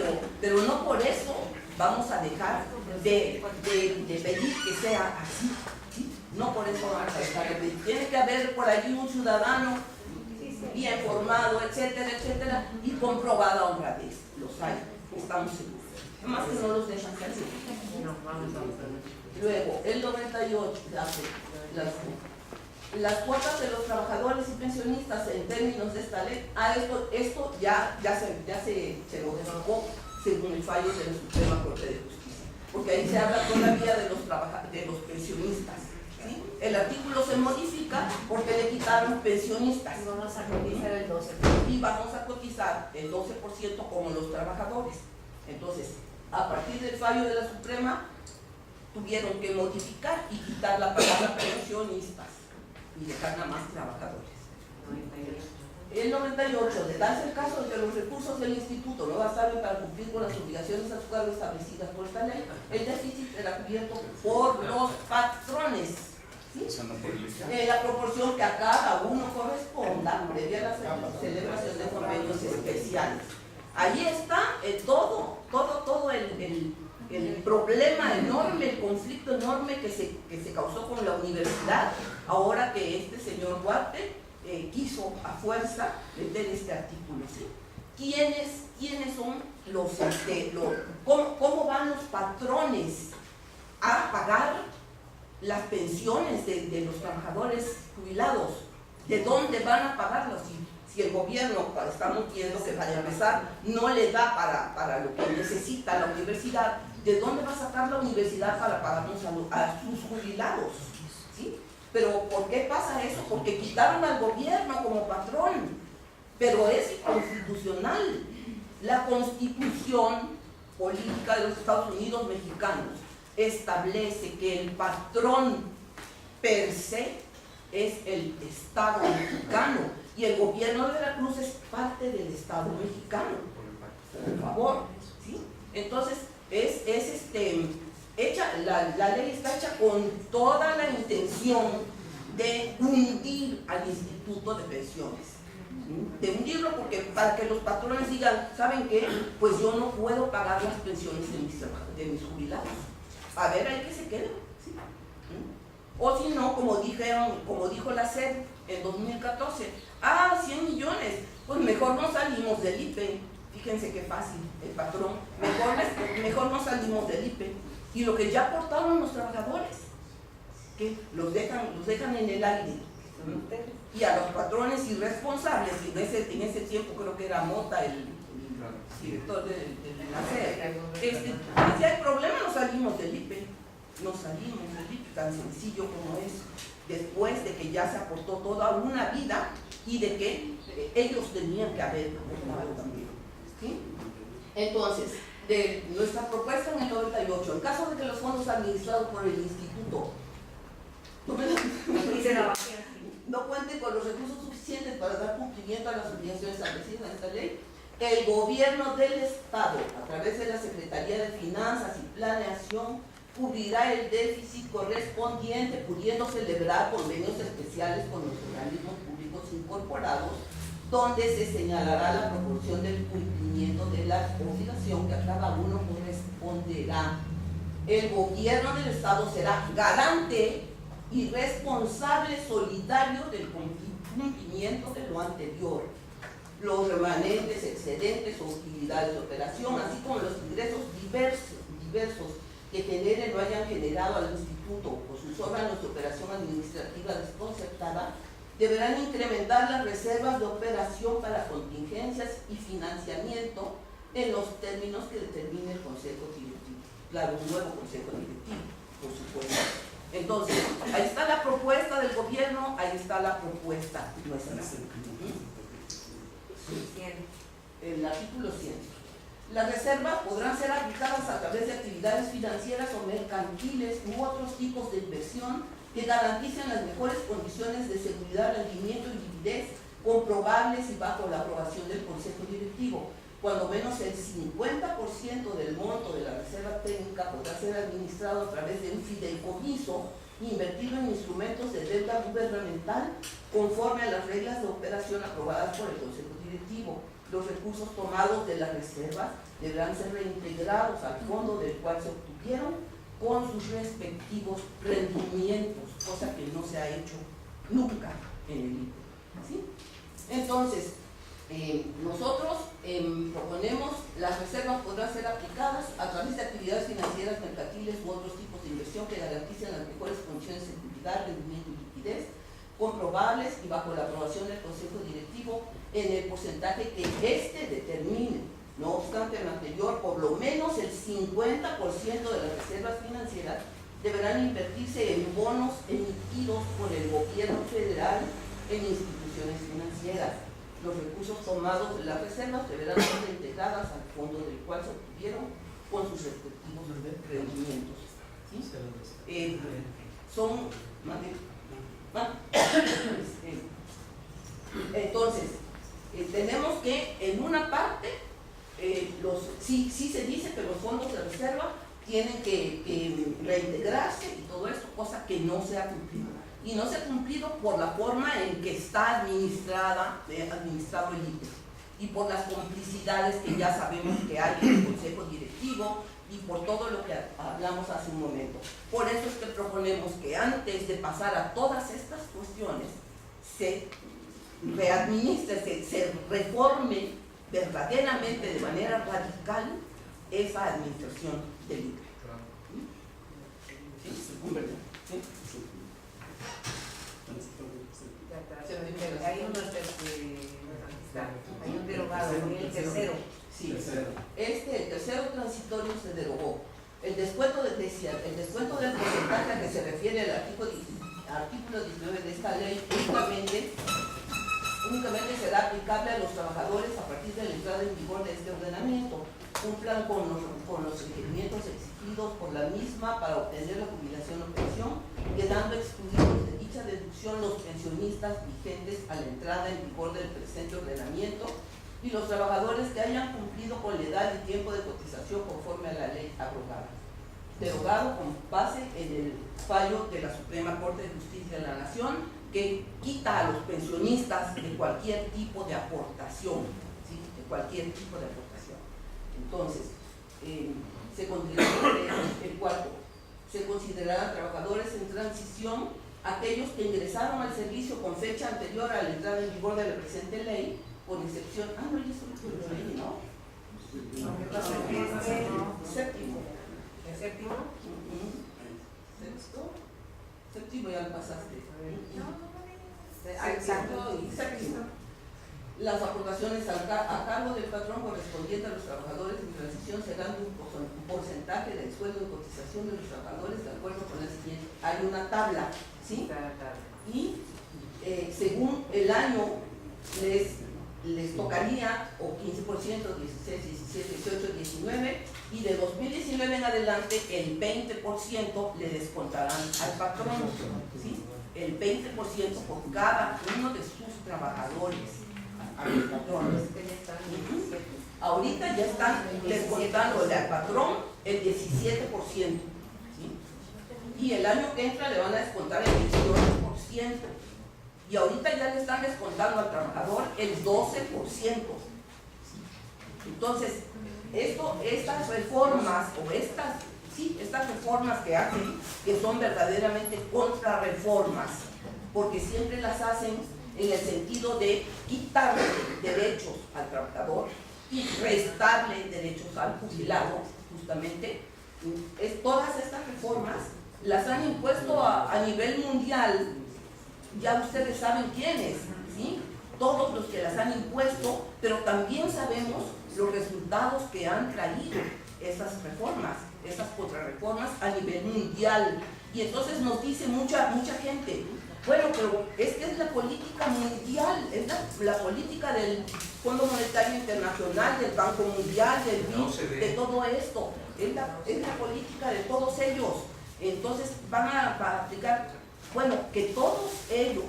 pero no por eso vamos a dejar de pedir que sea así, ¿sí? No por eso vamos a dejar de pedir. Tiene que haber por allí un ciudadano bien formado, etcétera, etcétera, y con probada honradez. Los hay, estamos seguros. Más que no los dejan salir. Luego, el 98 las cuotas de los trabajadores y pensionistas en términos de esta ley. Esto ya se lo derogó según el fallo de la Suprema Corte de Justicia, porque ahí se habla todavía de los pensionistas, ¿sí? El artículo se modifica porque le quitaron pensionistas. Y vamos a cotizar el 12%. Y vamos a cotizar el 12% como los trabajadores. Entonces, a partir del fallo de la Suprema, tuvieron que modificar y quitar la palabra pensionistas y dejar nada más trabajadores. El 98, de darse el caso de que los recursos del instituto no bastaron para cumplir con las obligaciones a su cargo establecidas por esta ley, el déficit será cubierto por los patrones, ¿sí? La proporción que a cada uno corresponda previa a la celebración de convenios especiales. Ahí está todo el problema enorme, el conflicto enorme que se causó con la universidad, ahora que este señor Duarte quiso a fuerza meter este artículo, ¿sí? ¿Quiénes son cómo van los patrones a pagar las pensiones de los trabajadores jubilados? ¿De dónde van a pagarlos? Si el gobierno, estamos viendo que para empezar no le da para lo que necesita la universidad, ¿de dónde va a sacar la universidad para pagarnos a sus jubilados? ¿Sí? Pero ¿por qué pasa eso? Porque quitaron al gobierno como patrón, pero es inconstitucional. La Constitución Política de los Estados Unidos Mexicanos establece que el patrón per se es el Estado mexicano y el gobierno de Veracruz es parte del Estado mexicano. Por favor, ¿sí? Entonces la ley está hecha con toda la intención de hundir al Instituto de Pensiones, ¿sí? De hundirlo para que los patrones digan, ¿saben qué? Pues yo no puedo pagar las pensiones de mis jubilados. A ver, hay que se queden, ¿sí? O si no, como dijo la SED en 2014, 100 millones, pues mejor no salimos del IPE. Fíjense qué fácil, el patrón, mejor no salimos del IPE. Y lo que ya aportaron los trabajadores, que los dejan en el aire. Y a los patrones irresponsables, en ese tiempo creo que era Mota el director de la SED, si hay problema no salimos del IPE. No salimos del IPE, tan sencillo como eso, después de que ya se aportó toda una vida y de que ellos tenían que haber aportado también, ¿sí? Entonces, de nuestra propuesta en el 98, en caso de que los fondos administrados por el instituto no cuenten con los recursos suficientes para dar cumplimiento a las obligaciones establecidas en esta ley, el gobierno del Estado, a través de la Secretaría de Finanzas y Planeación, cubrirá el déficit correspondiente, pudiendo celebrar convenios especiales con los organismos públicos incorporados, donde se señalará la proporción del cumplimiento de la obligación que a cada uno corresponderá. El gobierno del Estado será garante y responsable solidario del cumplimiento de lo anterior. Los remanentes, excedentes o utilidades de operación, así como los ingresos diversos que generen o hayan generado al instituto o sus órganos de operación administrativa desconcertada, deberán incrementar las reservas de operación para contingencias y financiamiento en los términos que determine el Consejo Directivo. Claro, un nuevo Consejo Directivo, por supuesto. Entonces, ahí está la propuesta del gobierno, ahí está la propuesta nuestra. El artículo 100. Las reservas podrán ser aplicadas a través de actividades financieras o mercantiles u otros tipos de inversión que garanticen las mejores condiciones de seguridad, rendimiento y liquidez comprobables y bajo la aprobación del Consejo Directivo. Cuando menos el 50% del monto de la reserva técnica podrá ser administrado a través de un fideicomiso invertido en instrumentos de deuda gubernamental conforme a las reglas de operación aprobadas por el Consejo Directivo. Los recursos tomados de las reservas deberán ser reintegrados al fondo del cual se obtuvieron con sus respectivos rendimientos, cosa que no se ha hecho nunca en el IPE, ¿sí? Entonces, nosotros proponemos las reservas podrán ser aplicadas a través de actividades financieras, mercantiles u otros tipos de inversión que garanticen las mejores condiciones de seguridad, rendimiento y liquidez comprobables y bajo la aprobación del Consejo Directivo en el porcentaje que éste determine. No obstante lo anterior, por lo menos el 50% de las reservas financieras deberán invertirse en bonos emitidos por el gobierno federal en instituciones financieras. Los recursos tomados de las reservas deberán ser integradas al fondo del cual se obtuvieron con sus respectivos rendimientos. ¿Sí? Entonces, tenemos que en una parte, sí se dice que los fondos de reserva tienen que reintegrarse y todo esto, cosa que no se ha cumplido. Y no se ha cumplido por la forma en que está administrado el IPE y por las complicidades que ya sabemos que hay en el Consejo Directivo y por todo lo que hablamos hace un momento. Por eso es que proponemos que antes de pasar a todas estas cuestiones, se readministre, se reforme verdaderamente de manera radical esa administración del IPE. ¿Sí? Hay un derogado, el tercero. Sí, el tercero transitorio se derogó. El descuento del porcentaje a que se refiere al artículo 19 de esta ley únicamente será aplicable a los trabajadores a partir de la entrada en vigor de este ordenamiento. Cumplan con los requerimientos exigidos por la misma para obtener la jubilación o pensión, quedando excluidos de dicha deducción los pensionistas vigentes a la entrada en vigor del presente ordenamiento y los trabajadores que hayan cumplido con la edad y tiempo de cotización conforme a la ley abrogada. Derogado con base en el fallo de la Suprema Corte de Justicia de la Nación, que quita a los pensionistas de cualquier tipo de aportación, ¿sí? De cualquier tipo de aportación. Entonces, el cuarto, se considerarán trabajadores en transición aquellos que ingresaron al servicio con fecha anterior a la entrada en vigor de la presente ley, con excepción, no, ya solo la ley, ¿no? Séptimo. ¿El séptimo? Sexto. Séptimo ya lo pasaste. Exacto. Séptimo. Las aportaciones a cargo del patrón correspondiente a los trabajadores en transición serán un porcentaje del sueldo de cotización de los trabajadores de acuerdo con la siguiente. Hay una tabla, ¿sí? Y según el año les tocaría o 15%, 16, 17, 18, 19 y de 2019 en adelante el 20% le descontarán al patrón, ¿sí? El 20% por cada uno de sus trabajadores. Ahorita ya están descontándole al patrón el 17%, ¿sí? Y el año que entra le van a descontar el 18%. Y ahorita ya le están descontando al trabajador el 12%. Entonces, estas reformas estas reformas que hacen, que son verdaderamente contrarreformas, porque siempre las hacen en el sentido de quitarle derechos al trabajador y restarle derechos al jubilado, justamente. Todas estas reformas las han impuesto a nivel mundial. Ya ustedes saben quiénes, ¿sí? Todos los que las han impuesto, pero también sabemos los resultados que han traído esas reformas, esas contrarreformas a nivel mundial. Y entonces nos dice mucha gente, bueno, pero es que es la política mundial, es la política del Fondo Monetario Internacional, del Banco Mundial, del BID, de todo esto, es la política de todos ellos. Entonces van a aplicar, bueno, que todos ellos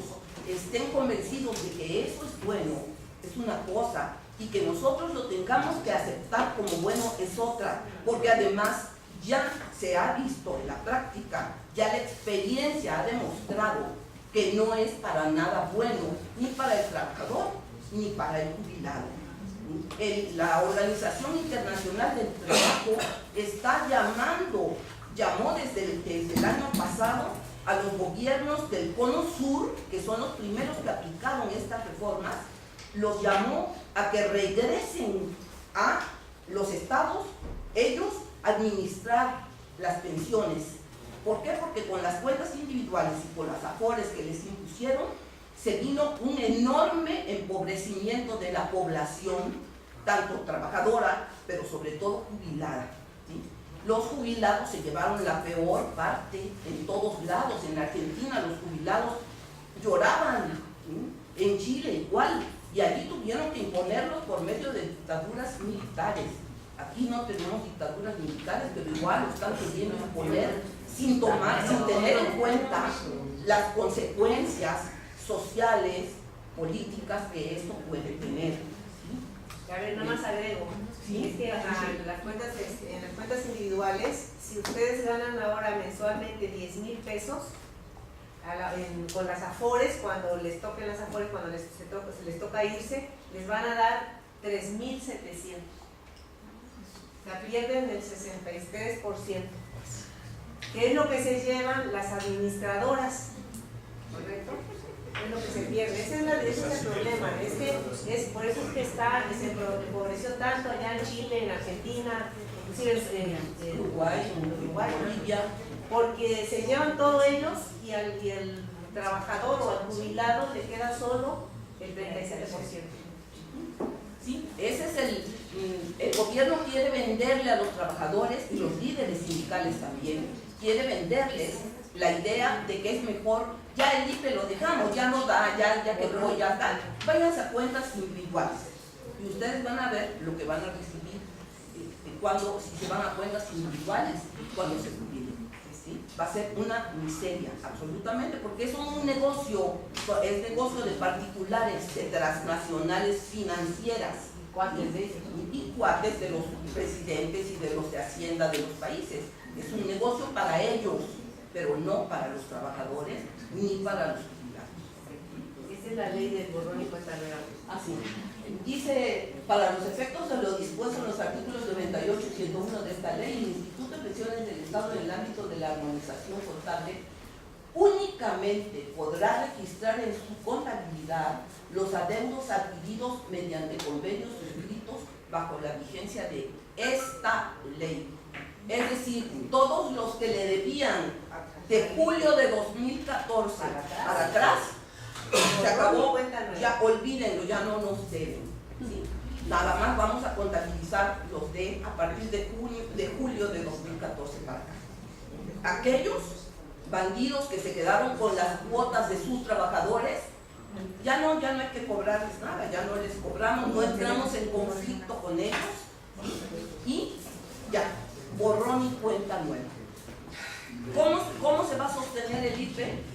estén convencidos de que eso es bueno, es una cosa, y que nosotros lo tengamos que aceptar como bueno es otra, porque además ya se ha visto en la práctica, ya la experiencia ha demostrado que no es para nada bueno, ni para el trabajador, ni para el jubilado. La Organización Internacional del Trabajo llamó desde el año pasado a los gobiernos del Cono Sur, que son los primeros que aplicaron estas reformas, los llamó a que regresen a los estados, ellos, administrar las pensiones. ¿Por qué? Porque con las cuentas individuales y con las afores que les impusieron, se vino un enorme empobrecimiento de la población, tanto trabajadora, pero sobre todo jubilada, ¿sí? Los jubilados se llevaron la peor parte en todos lados. En Argentina los jubilados lloraban, ¿sí? En Chile igual, y allí tuvieron que imponerlos por medio de dictaduras militares. Aquí no tenemos dictaduras militares, pero igual lo están queriendo imponer sin tener en cuenta las consecuencias sociales, políticas que esto puede tener. ¿Sí? A ver, nada más agrego. ¿Sí? Es que en las cuentas individuales, si ustedes ganan ahora mensualmente 10,000 pesos, con las afores, cuando les toquen las afores, cuando se les toca irse, les van a dar 3,700. O sea, pierden el 63%, que es lo que se llevan las administradoras, ¿correcto? Es lo que se pierde. Ese es el problema. Es por eso es que se empobreció tanto allá en Chile, en Argentina, inclusive en Uruguay, Bolivia, porque se llevan todos ellos y el trabajador o al jubilado le queda solo el 37%. Sí, ese es el gobierno quiere venderle a los trabajadores y los líderes sindicales también, quiere venderles la idea de que es mejor, ya el IPE lo dejamos, ya no da, ya quebró, ya está, váyanse a cuentas individuales y ustedes van a ver lo que van a recibir si se van a cuentas individuales cuando se jubilen. ¿Sí? Va a ser una miseria, absolutamente, porque es un negocio, es negocio de particulares, de transnacionales financieras, y cuates de los presidentes y de los de Hacienda de los países. Es un negocio para ellos, pero no para los trabajadores ni para los jubilados. Esa es la ley del borrón y cuenta nueva. Así. Dice, para los efectos de lo dispuesto en los artículos 98 y 101 de esta ley, el Instituto de Pensiones del Estado en el ámbito de la armonización contable únicamente podrá registrar en su contabilidad los adeudos adquiridos mediante convenios suscritos bajo la vigencia de esta ley. Es decir, todos los que le debían de julio de 2014 para atrás, se acabó, ya olvídenlo, ya no nos deben. ¿Sí? Nada más vamos a contabilizar los de a partir de julio de 2014 para acá. Aquellos bandidos que se quedaron con las cuotas de sus trabajadores, ya no hay que cobrarles nada, ya no les cobramos, no entramos en conflicto con ellos y ya, borrón y cuenta nueva. ¿Cómo se va a sostener el IPE?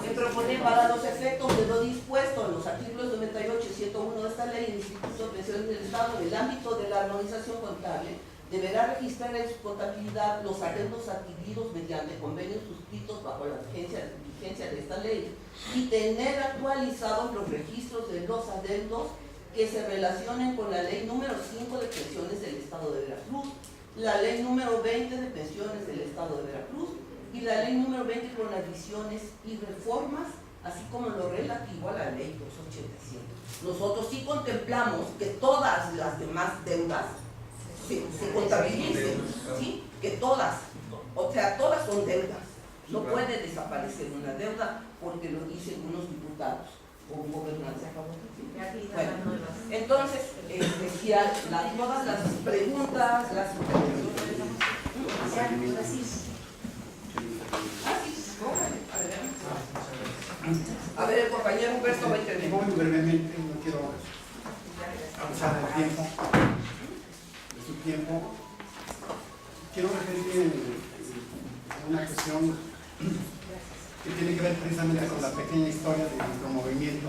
Se propone para los efectos de lo dispuesto en los artículos 98 y 101 de esta ley, el Instituto de Pensiones del Estado, en el ámbito de la armonización contable, deberá registrar en su contabilidad los adeudos adquiridos mediante convenios suscritos bajo la vigencia de esta ley y tener actualizados los registros de los adeudos que se relacionen con la ley número 5 de pensiones del Estado de Veracruz, la ley número 20 de pensiones del Estado de Veracruz y la ley número 20 con adiciones y reformas, así como lo relativo a la ley 287. Nosotros sí contemplamos que todas las demás deudas se contabilicen, ¿sí? Que todas, o sea, todas son deudas. No puede desaparecer una deuda porque lo dicen unos diputados o un gobernante a favor. Bueno, entonces, decía todas las preguntas, las a ver, el compañero Humberto va a intervenir. Muy brevemente, no quiero abusar del tiempo, de su tiempo. Quiero referirme a una cuestión que tiene que ver precisamente con la pequeña historia de nuestro movimiento,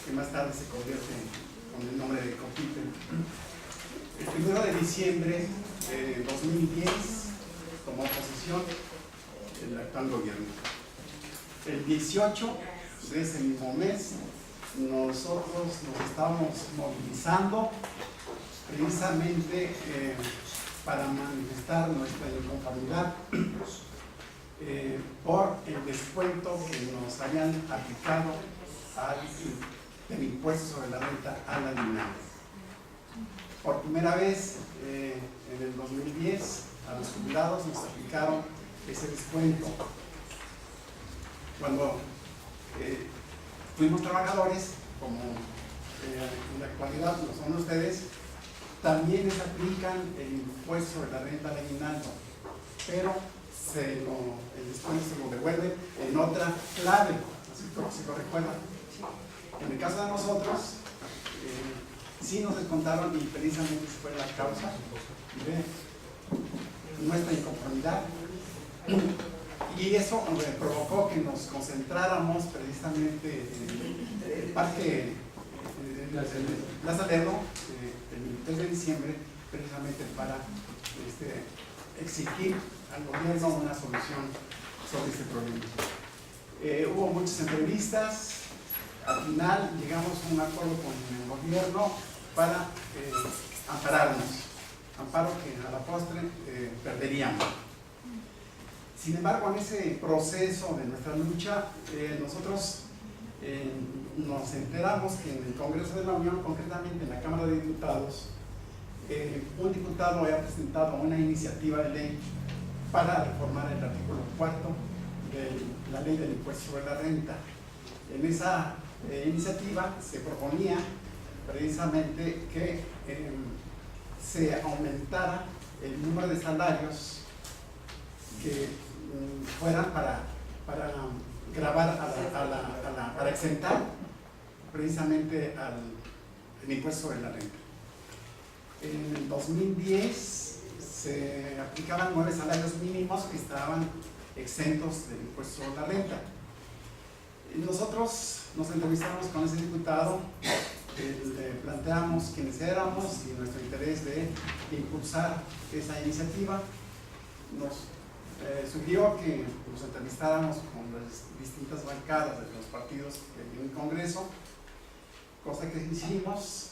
que más tarde se convierte con el nombre de COPIPE. El 1 de diciembre de 2010 tomó posesión el actual gobierno. El 18 de ese mismo mes, nosotros nos estábamos movilizando precisamente para manifestar nuestra inconformidad por el descuento que nos habían aplicado del impuesto sobre la renta a la aguinaldo. Por primera vez en el 2010 a los jubilados nos aplicaron ese descuento. Cuando fuimos trabajadores, como en la actualidad lo son ustedes, también les aplican el impuesto sobre la renta de aguinaldo, pero el descuento se lo devuelve en otra clave, así como si lo recuerdan. En el caso de nosotros, sí nos descontaron y precisamente fue la causa de nuestra inconformidad. Y eso provocó que nos concentráramos precisamente en el Parque Plaza Lerdo el 3 de diciembre, precisamente para exigir al gobierno una solución sobre este problema. Hubo muchas entrevistas, al final llegamos a un acuerdo con el gobierno para ampararnos, amparo que a la postre perderíamos. Sin embargo, en ese proceso de nuestra lucha, nosotros nos enteramos que en el Congreso de la Unión, concretamente en la Cámara de Diputados, un diputado había presentado una iniciativa de ley para reformar el artículo 4 de la ley del impuesto sobre la renta. En esa iniciativa se proponía precisamente que se aumentara el número de salarios que fueran para gravar para exentar precisamente el impuesto sobre la renta. En el 2010 se aplicaban 9 salarios mínimos que estaban exentos del impuesto sobre la renta. Y nosotros nos entrevistamos con ese diputado, le planteamos quiénes éramos y nuestro interés de impulsar esa iniciativa. Nos sugirió que nos entrevistáramos con las distintas bancadas de los partidos en el Congreso, cosa que hicimos.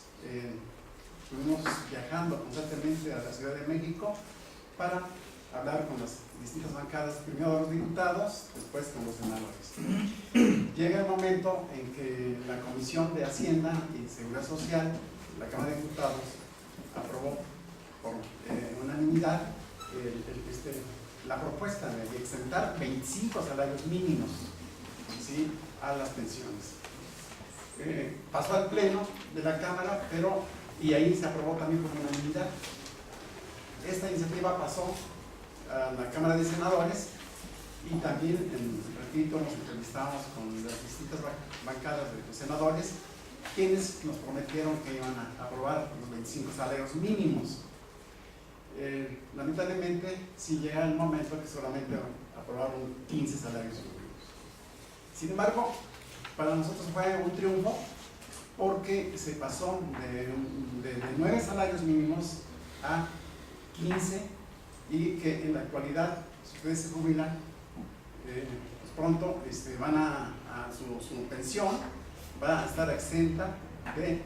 Estuvimos viajando constantemente a la Ciudad de México para hablar con las distintas bancadas, primero los diputados, después con los senadores. Llega el momento en que la Comisión de Hacienda y Seguridad Social, la Cámara de Diputados, aprobó por unanimidad la propuesta de exentar 25 salarios mínimos, ¿sí?, a las pensiones. Pasó al Pleno de la Cámara, y ahí se aprobó también por unanimidad. Esta iniciativa pasó a la Cámara de Senadores y también, repito, nos entrevistamos con las distintas bancadas de los senadores, quienes nos prometieron que iban a aprobar los 25 salarios mínimos. Lamentablemente, sí llega el momento que solamente aprobaron 15 salarios mínimos. Sin embargo, para nosotros fue un triunfo porque se pasó de 9 salarios mínimos a 15 y que en la actualidad, si ustedes se jubilan, pues pronto van a su pensión va a estar exenta de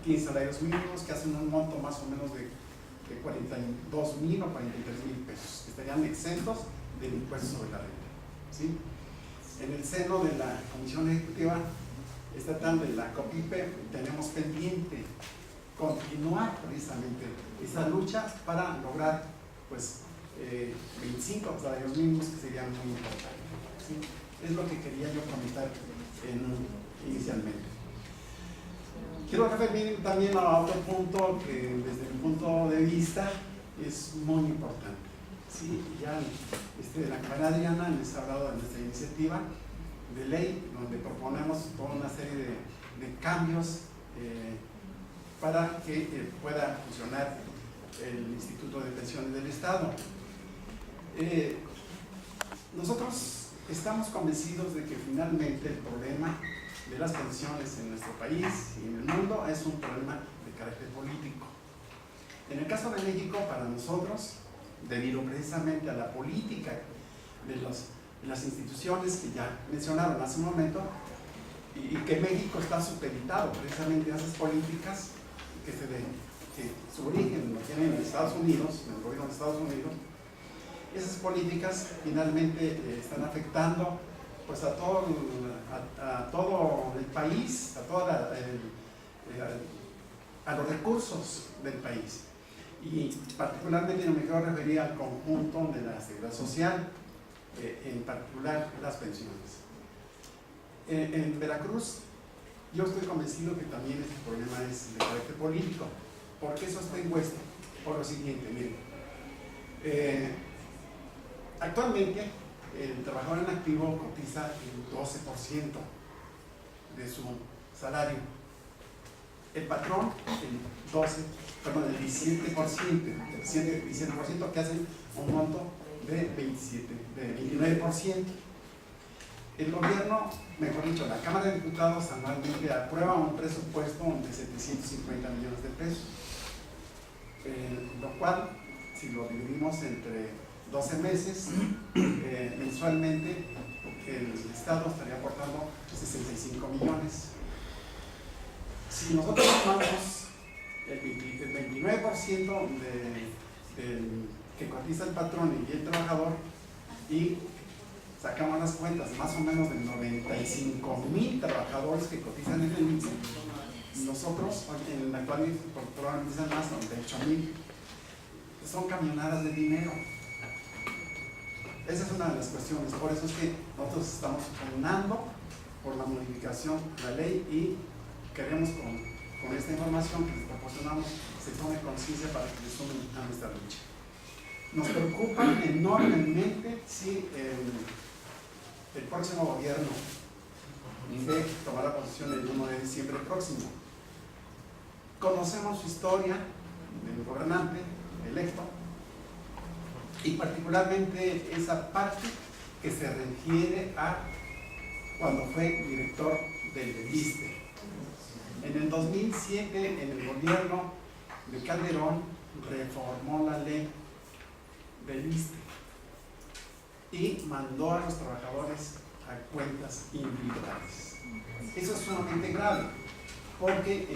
15 salarios mínimos, que hacen un monto más o menos de 42,000 o 43,000 pesos, que estarían exentos del impuesto sobre la renta, ¿sí? En el seno de la Comisión Ejecutiva Estatal de la COPIPE tenemos pendiente continuar precisamente esa lucha para lograr, pues, 25 salarios mínimos, que serían muy importantes, ¿sí? Es lo que quería yo comentar inicialmente. Quiero referirme también a otro punto que desde mi punto de vista es muy importante, ¿sí? Ya la compañera Adriana les ha hablado de nuestra iniciativa de ley, donde proponemos toda una serie de cambios para que pueda funcionar el Instituto de Pensiones del Estado. Nosotros estamos convencidos de que finalmente el problema de las pensiones en nuestro país y en el mundo es un problema de carácter político. En el caso de México, para nosotros, debido precisamente a la política de las instituciones que ya mencionaron hace un momento, y que México está supeditado precisamente a esas políticas que su origen lo tienen en Estados Unidos, en el gobierno de Estados Unidos. Esas políticas finalmente están afectando, pues, a todo el país, a los recursos del país, y particularmente me quiero referir al conjunto de la seguridad social, en particular las pensiones. En Veracruz, yo estoy convencido que también este problema es de carácter político. ¿Por qué sostengo esto? Por lo siguiente, miren. Actualmente, el trabajador en activo cotiza el 12% de su salario. El patrón, el 17%, que hace un monto de 29%. El gobierno, mejor dicho, la Cámara de Diputados anualmente aprueba un presupuesto de 750 millones de pesos, lo cual, si lo dividimos entre 12 meses, mensualmente el Estado estaría aportando 65 millones. Si nosotros tomamos el 29% que cotiza el patrón y el trabajador, y sacamos las cuentas, más o menos de 95,000 trabajadores que cotizan en el IMSS. Nosotros, en la actual probablemente sean más, 98,000. Son camionadas de dinero. Esa es una de las cuestiones. Por eso es que nosotros estamos pugnando por la modificación de la ley y queremos con esta información que les proporcionamos se tome conciencia para que les sumen a nuestra lucha. Nos preocupa enormemente si el próximo gobierno INDEC tomará posición el 1 de diciembre próximo. Conocemos su historia del gobernante electo y particularmente esa parte que se refiere a cuando fue director del ISSSTE. En el 2007, en el gobierno de Calderón, reformó la ley del ISSSTE y mandó a los trabajadores a cuentas individuales. Eso es sumamente grave, porque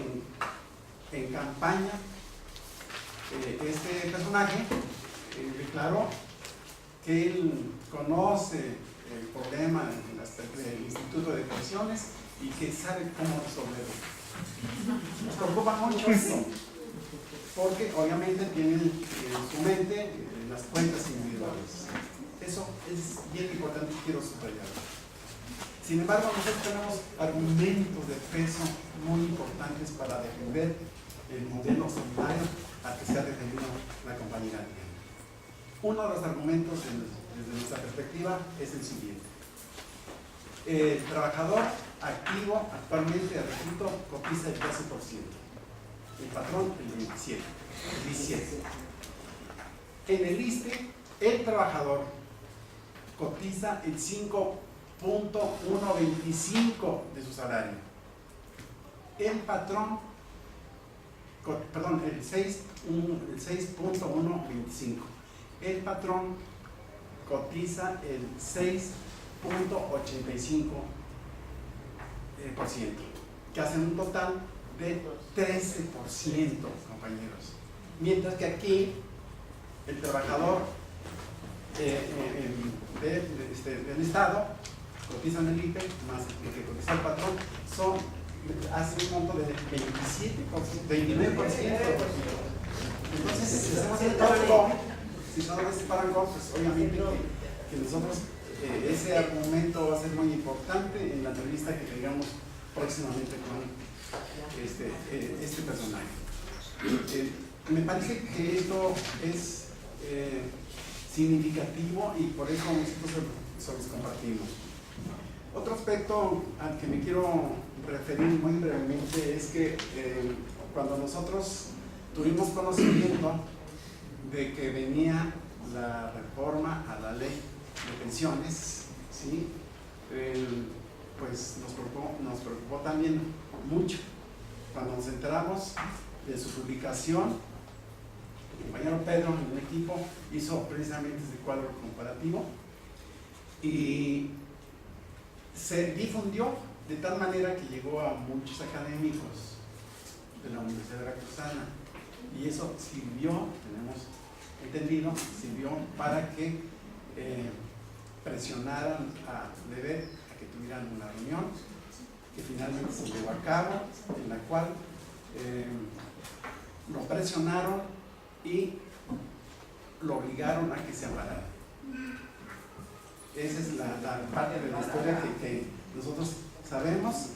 en campaña este personaje declaró que él conoce el problema del Instituto de Pensiones y que sabe cómo resolverlo. Nos preocupa mucho esto, porque obviamente tiene en su mente las cuentas individuales. Eso es bien importante y quiero subrayarlo. Sin embargo, nosotros tenemos argumentos de peso muy importantes para defender el modelo solidario al que se ha defendido la compañía aérea. Uno de los argumentos desde nuestra perspectiva es el siguiente. El trabajador activo actualmente al recluto cotiza el 12%, el patrón el 17%. En el ISSSTE, el trabajador cotiza el 5.125 de su salario. El patrón, el 6.125. El patrón cotiza el 6.85%, que hacen un total de 13%, compañeros. Mientras que aquí el trabajador del Estado cotiza en el IPE más el que cotiza el patrón, hace un monto de 29%. Entonces, si hacemos el cálculo, si no lo separan, pues obviamente que nosotros ese argumento va a ser muy importante en la entrevista que tengamos próximamente con este personaje. Me parece que esto es significativo y por eso nosotros se los compartimos. Otro aspecto al que me quiero referir muy brevemente es que cuando nosotros tuvimos conocimiento de que venía la reforma a la ley de pensiones, ¿sí? Pues nos preocupó también mucho. Cuando nos enteramos de su publicación, el compañero Pedro en un equipo hizo precisamente ese cuadro comparativo y se difundió de tal manera que llegó a muchos académicos de la Universidad Veracruzana y eso sirvió, tenemos entendido, sirvió para que presionaran a Levet a que tuvieran una reunión que finalmente se llevó a cabo, en la cual lo presionaron y lo obligaron a que se amparara. Esa es la parte de la historia que nosotros sabemos.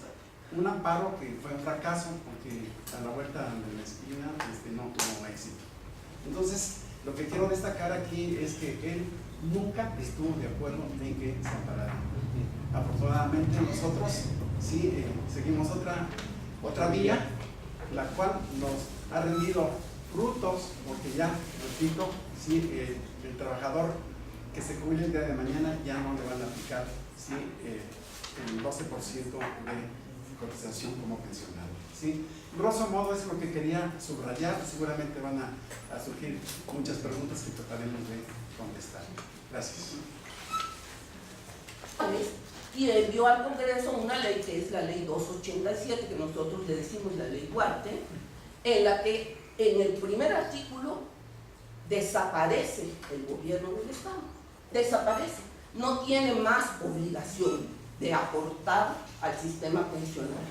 Un amparo que fue un fracaso porque a la vuelta de la esquina no tuvo éxito. Entonces, lo que quiero destacar aquí es que él nunca estuvo de acuerdo en que se amparara. Afortunadamente nosotros sí seguimos otra vía, la cual nos ha rendido frutos, porque ya, repito, sí, el trabajador que se jubile el día de mañana ya no le van a aplicar ¿sí? El 12% de cotización como pensionado. ¿Sí? Grosso modo es lo que quería subrayar, seguramente van a surgir muchas preguntas que trataremos de contestar. Gracias. Y envió al Congreso una ley que es la ley 287, que nosotros le decimos la ley Duarte, en la que en el primer artículo desaparece el gobierno del Estado, desaparece, no tiene más obligación de aportar al sistema pensional.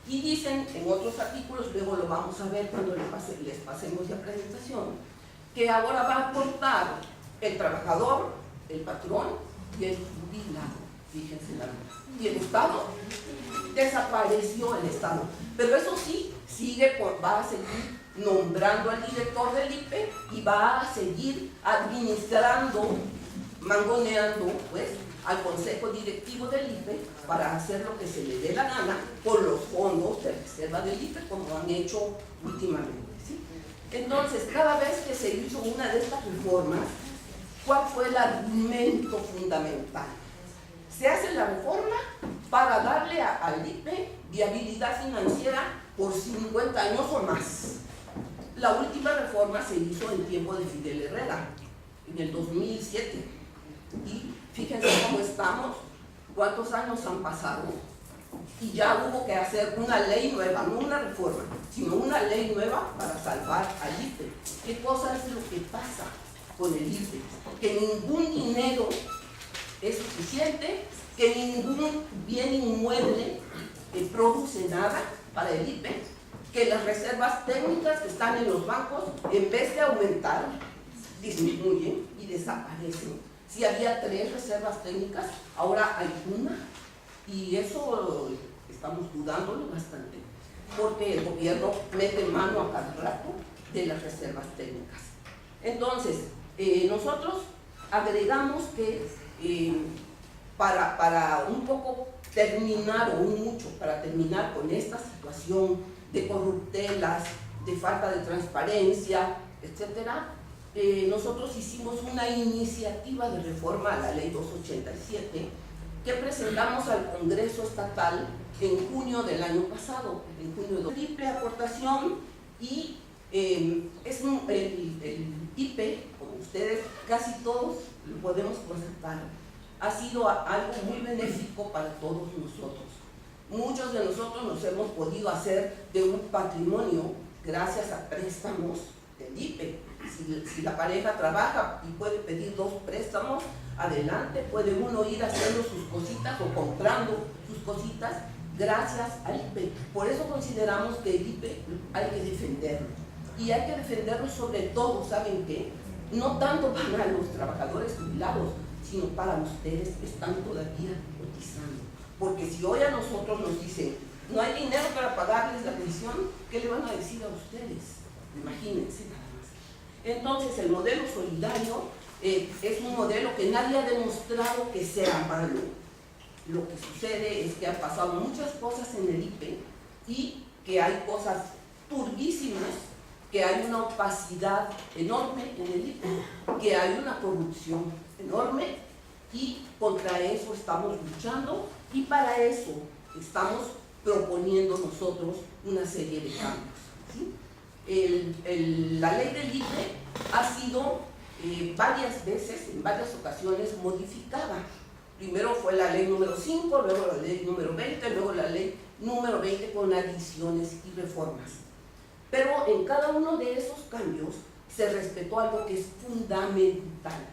Y dicen en otros artículos, luego lo vamos a ver cuando les pasemos la presentación, que ahora va a aportar el trabajador, el patrón y el jubilado. Fíjense la verdad. Y el Estado, desapareció el Estado. Pero eso sí, va a seguir nombrando al director del IPE y va a seguir administrando, mangoneando, pues, al consejo directivo del IPE para hacer lo que se le dé la gana con los fondos de reserva del IPE, como han hecho últimamente, ¿sí? Entonces, cada vez que se hizo una de estas reformas, ¿cuál fue el argumento fundamental? Se hace la reforma para darle al IPE viabilidad financiera por 50 años o más. La última reforma se hizo en tiempo de Fidel Herrera, en el 2007. Y fíjense cómo estamos, cuántos años han pasado. Y ya hubo que hacer una ley nueva, no una reforma, sino una ley nueva para salvar al IPE. ¿Qué cosa es lo que pasa con el IPE? Que ningún dinero es suficiente, que ningún bien inmueble produce nada para el IPE, que las reservas técnicas que están en los bancos, en vez de aumentar, disminuyen y desaparecen. Si había 3 reservas técnicas, ahora hay 1, y eso estamos dudándolo bastante, porque el gobierno mete mano a cada rato de las reservas técnicas. Entonces, nosotros agregamos que para un poco terminar, o un mucho, para terminar con esta situación de corruptelas, de falta de transparencia, etcétera, nosotros hicimos una iniciativa de reforma a la ley 287 que presentamos al Congreso Estatal en junio del año pasado, en junio de triple aportación, y el IPE, como ustedes casi todos lo podemos constatar, ha sido algo muy benéfico para todos nosotros. Muchos de nosotros nos hemos podido hacer de un patrimonio gracias a préstamos del IPE. Si la pareja trabaja y puede pedir 2 préstamos, adelante, puede uno ir haciendo sus cositas o comprando sus cositas gracias al IPE. Por eso consideramos que el IPE hay que defenderlo. Y hay que defenderlo sobre todo, ¿saben qué? No tanto para los trabajadores jubilados, sino para ustedes que están todavía cotizando. Porque si hoy a nosotros nos dicen, no hay dinero para pagarles la pensión, ¿qué le van a decir a ustedes? Imagínense nada más. Entonces, el modelo solidario es un modelo que nadie ha demostrado que sea malo. Lo que sucede es que han pasado muchas cosas en el IPE y que hay cosas turbísimas, que hay una opacidad enorme en el IPE, que hay una corrupción enorme, y contra eso estamos luchando, y para eso estamos proponiendo nosotros una serie de cambios, ¿sí? La ley del IPE ha sido varias veces, en varias ocasiones, modificada. Primero fue la ley número 5, luego la ley número 20, luego la ley número 20 con adiciones y reformas. Pero en cada uno de esos cambios se respetó algo que es fundamental.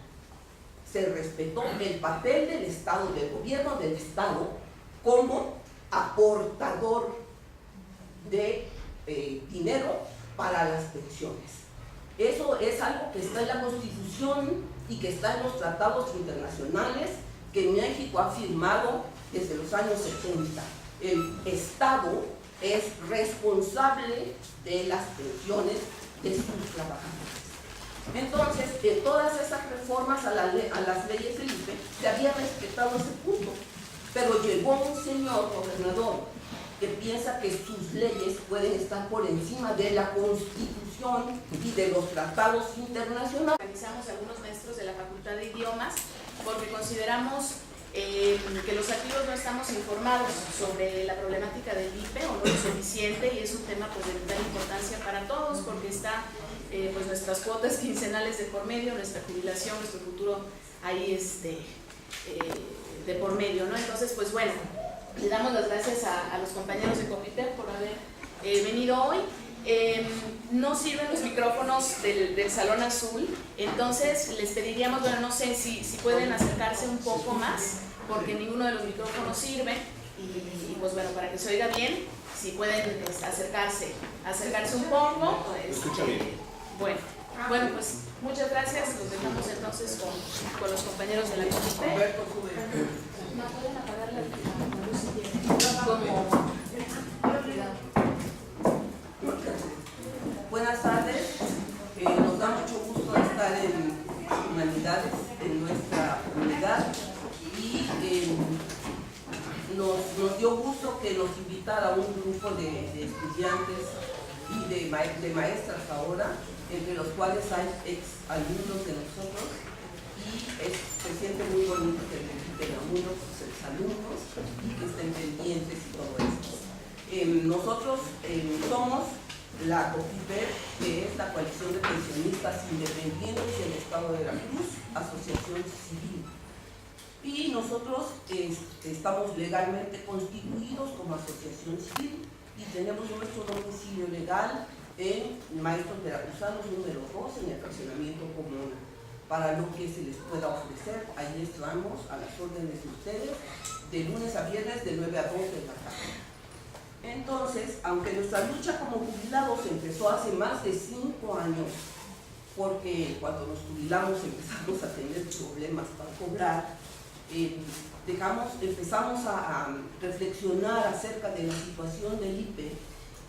Se respetó el papel del Estado, del gobierno del Estado, como aportador de dinero para las pensiones. Eso es algo que está en la Constitución y que está en los tratados internacionales que México ha firmado desde los años 70. El Estado es responsable de las pensiones de sus trabajadores. Entonces, en todas esas reformas a las leyes del IPE se había respetado ese punto, pero llegó un señor gobernador que piensa que sus leyes pueden estar por encima de la Constitución y de los tratados internacionales. Organizamos algunos maestros de la Facultad de Idiomas porque consideramos que los activos no estamos informados sobre la problemática del IPE o no lo suficiente, y es un tema pues de vital importancia para todos porque está pues nuestras cuotas quincenales de por medio, nuestra jubilación, nuestro futuro ahí de por medio, ¿no? Entonces, pues bueno, le damos las gracias a los compañeros de Copiter por haber venido hoy. no sirven los micrófonos del Salón Azul, entonces les pediríamos, bueno, no sé si pueden acercarse un poco más, porque ninguno de los micrófonos sirve, y pues bueno, para que se oiga bien, si pueden acercarse un poco. Escucha bien. Bueno, pues muchas gracias, los dejamos entonces con los compañeros de la comité. ¿No pueden apagar la luz si quieren? Buenas tardes, nos da mucho gusto estar en Humanidades, en nuestra comunidad, y nos dio gusto que nos invitara un grupo de estudiantes y de maestras ahora, entre los cuales hay ex alumnos de nosotros, y se siente muy bonito que le inviten a unos exalumnos y que estén pendientes y todo esto. Nosotros somos la COPIPER, que es la Coalición de Pensionistas Independientes del Estado de Veracruz, asociación civil. Y nosotros estamos legalmente constituidos como asociación civil y tenemos nuestro domicilio legal en Maestros Veracruzanos número 2 en el fraccionamiento común. Para lo que se les pueda ofrecer, ahí estamos a las órdenes de ustedes, de lunes a viernes de 9 a 2 de la tarde. Entonces, aunque nuestra lucha como jubilados empezó hace más de 5 años, porque cuando nos jubilamos empezamos a tener problemas para cobrar, empezamos a reflexionar acerca de la situación del IPE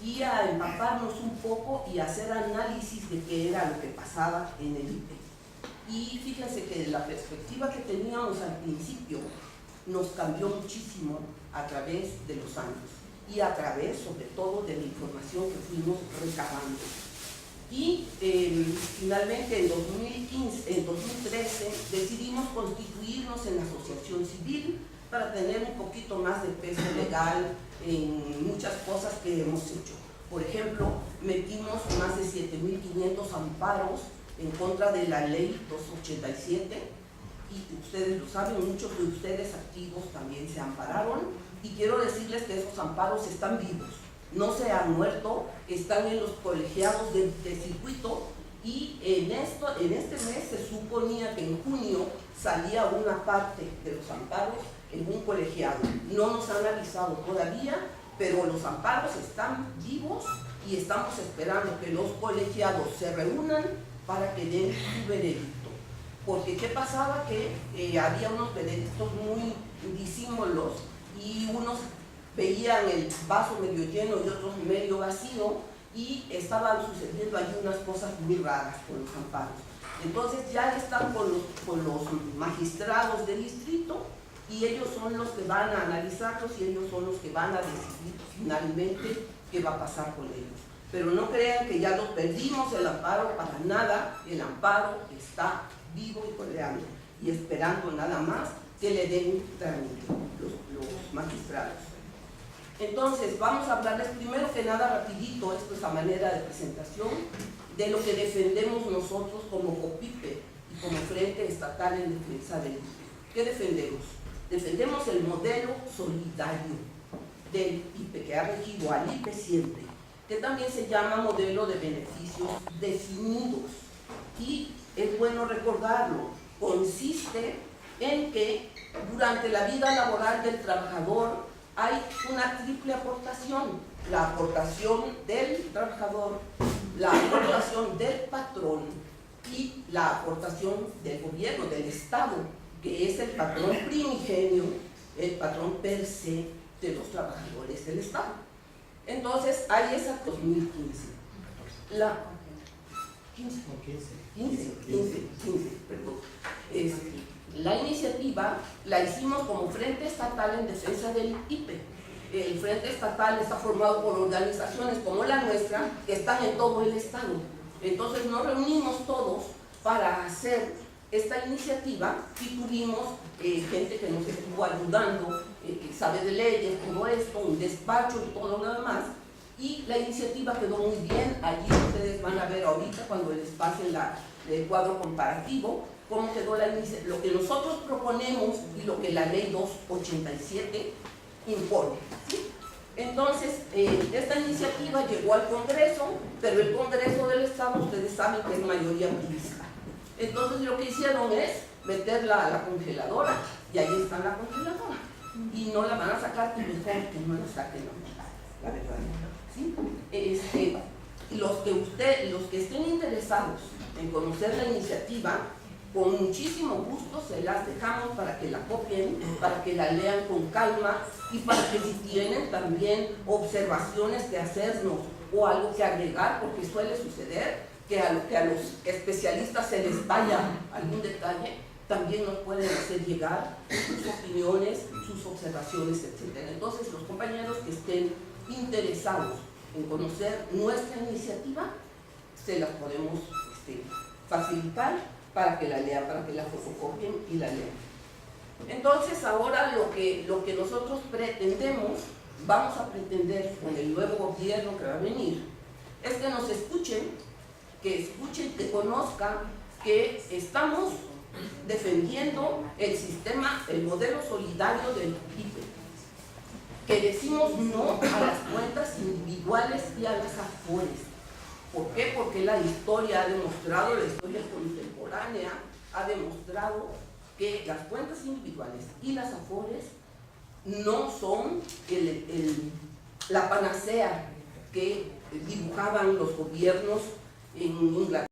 y a empaparnos un poco y hacer análisis de qué era lo que pasaba en el IPE. Y fíjense que la perspectiva que teníamos al principio nos cambió muchísimo a través de los años y a través, sobre todo, de la información que fuimos recabando. Y finalmente en 2013 decidimos constituirnos en asociación civil para tener un poquito más de peso legal en muchas cosas que hemos hecho. Por ejemplo, metimos más de 7.500 amparos en contra de la ley 287, y ustedes lo saben, muchos de ustedes activos también se ampararon, y quiero decirles que esos amparos están vivos, no se han muerto, están en los colegiados de circuito, y en este mes se suponía que en junio salía una parte de los amparos en un colegiado. No nos han avisado todavía, pero los amparos están vivos y estamos esperando que los colegiados se reúnan para que den su veredicto. Porque ¿qué pasaba? Que había unos veredictos muy disímbolos y unos veían el vaso medio lleno y otros medio vacío, y estaban sucediendo allí unas cosas muy raras con los amparos. Entonces ya están con los magistrados del distrito, y ellos son los que van a analizarlos y ellos son los que van a decidir finalmente qué va a pasar con ellos. Pero no crean que ya lo perdimos el amparo, para nada. El amparo está vivo y coleando y esperando nada más que le den trámite los magistrados. Entonces vamos a hablarles primero que nada rapidito, esto es a manera de presentación, de lo que defendemos nosotros como COPIPE y como Frente Estatal en Defensa del IPE. ¿Qué defendemos? Defendemos el modelo solidario del IPE, que ha regido al IPE siempre, que también se llama modelo de beneficios definidos. Y es bueno recordarlo, consiste en que durante la vida laboral del trabajador hay una triple aportación: la aportación del trabajador, la aportación del patrón y la aportación del gobierno, del Estado, que es el patrón primigenio, el patrón per se de los trabajadores del Estado. Entonces, hay esa 2015. La 15, perdón. La iniciativa la hicimos como Frente Estatal en Defensa del IPE. El Frente Estatal está formado por organizaciones como la nuestra, que están en todo el Estado. Entonces nos reunimos todos para hacer esta iniciativa y tuvimos gente que nos estuvo ayudando, que sabe de leyes, todo esto, un despacho y todo lo demás. Y la iniciativa quedó muy bien. Allí ustedes van a ver ahorita, cuando les pasen el cuadro comparativo, cómo quedó la iniciativa, lo que nosotros proponemos y lo que la ley 287 impone, ¿sí? Entonces, esta iniciativa llegó al Congreso, pero el Congreso de estado, ustedes saben que es mayoría priista. Entonces lo que hicieron es meterla a la congeladora y ahí está la congeladora. Y no la van a sacar, y mejor que no la saquen, la verdad. ¿Sí? Los que estén interesados en conocer la iniciativa, con muchísimo gusto se las dejamos para que la copien, para que la lean con calma y para que si tienen también observaciones que hacernos o algo que agregar, porque suele suceder que a los especialistas se les vaya algún detalle, también nos pueden hacer llegar sus opiniones, sus observaciones, etc. Entonces, los compañeros que estén interesados en conocer nuestra iniciativa, se las podemos facilitar para que la lean, para que la fotocopien y la lean. Entonces, ahora lo que nosotros pretendemos, vamos a pretender con el nuevo gobierno que va a venir, es que nos escuchen, que conozcan que estamos defendiendo el sistema, el modelo solidario del IPE, que decimos no a las cuentas individuales y a las afores. ¿Por qué? Porque la historia ha demostrado, la historia contemporánea ha demostrado que las cuentas individuales y las afores no son la panacea que dibujaban los gobiernos en Inglaterra.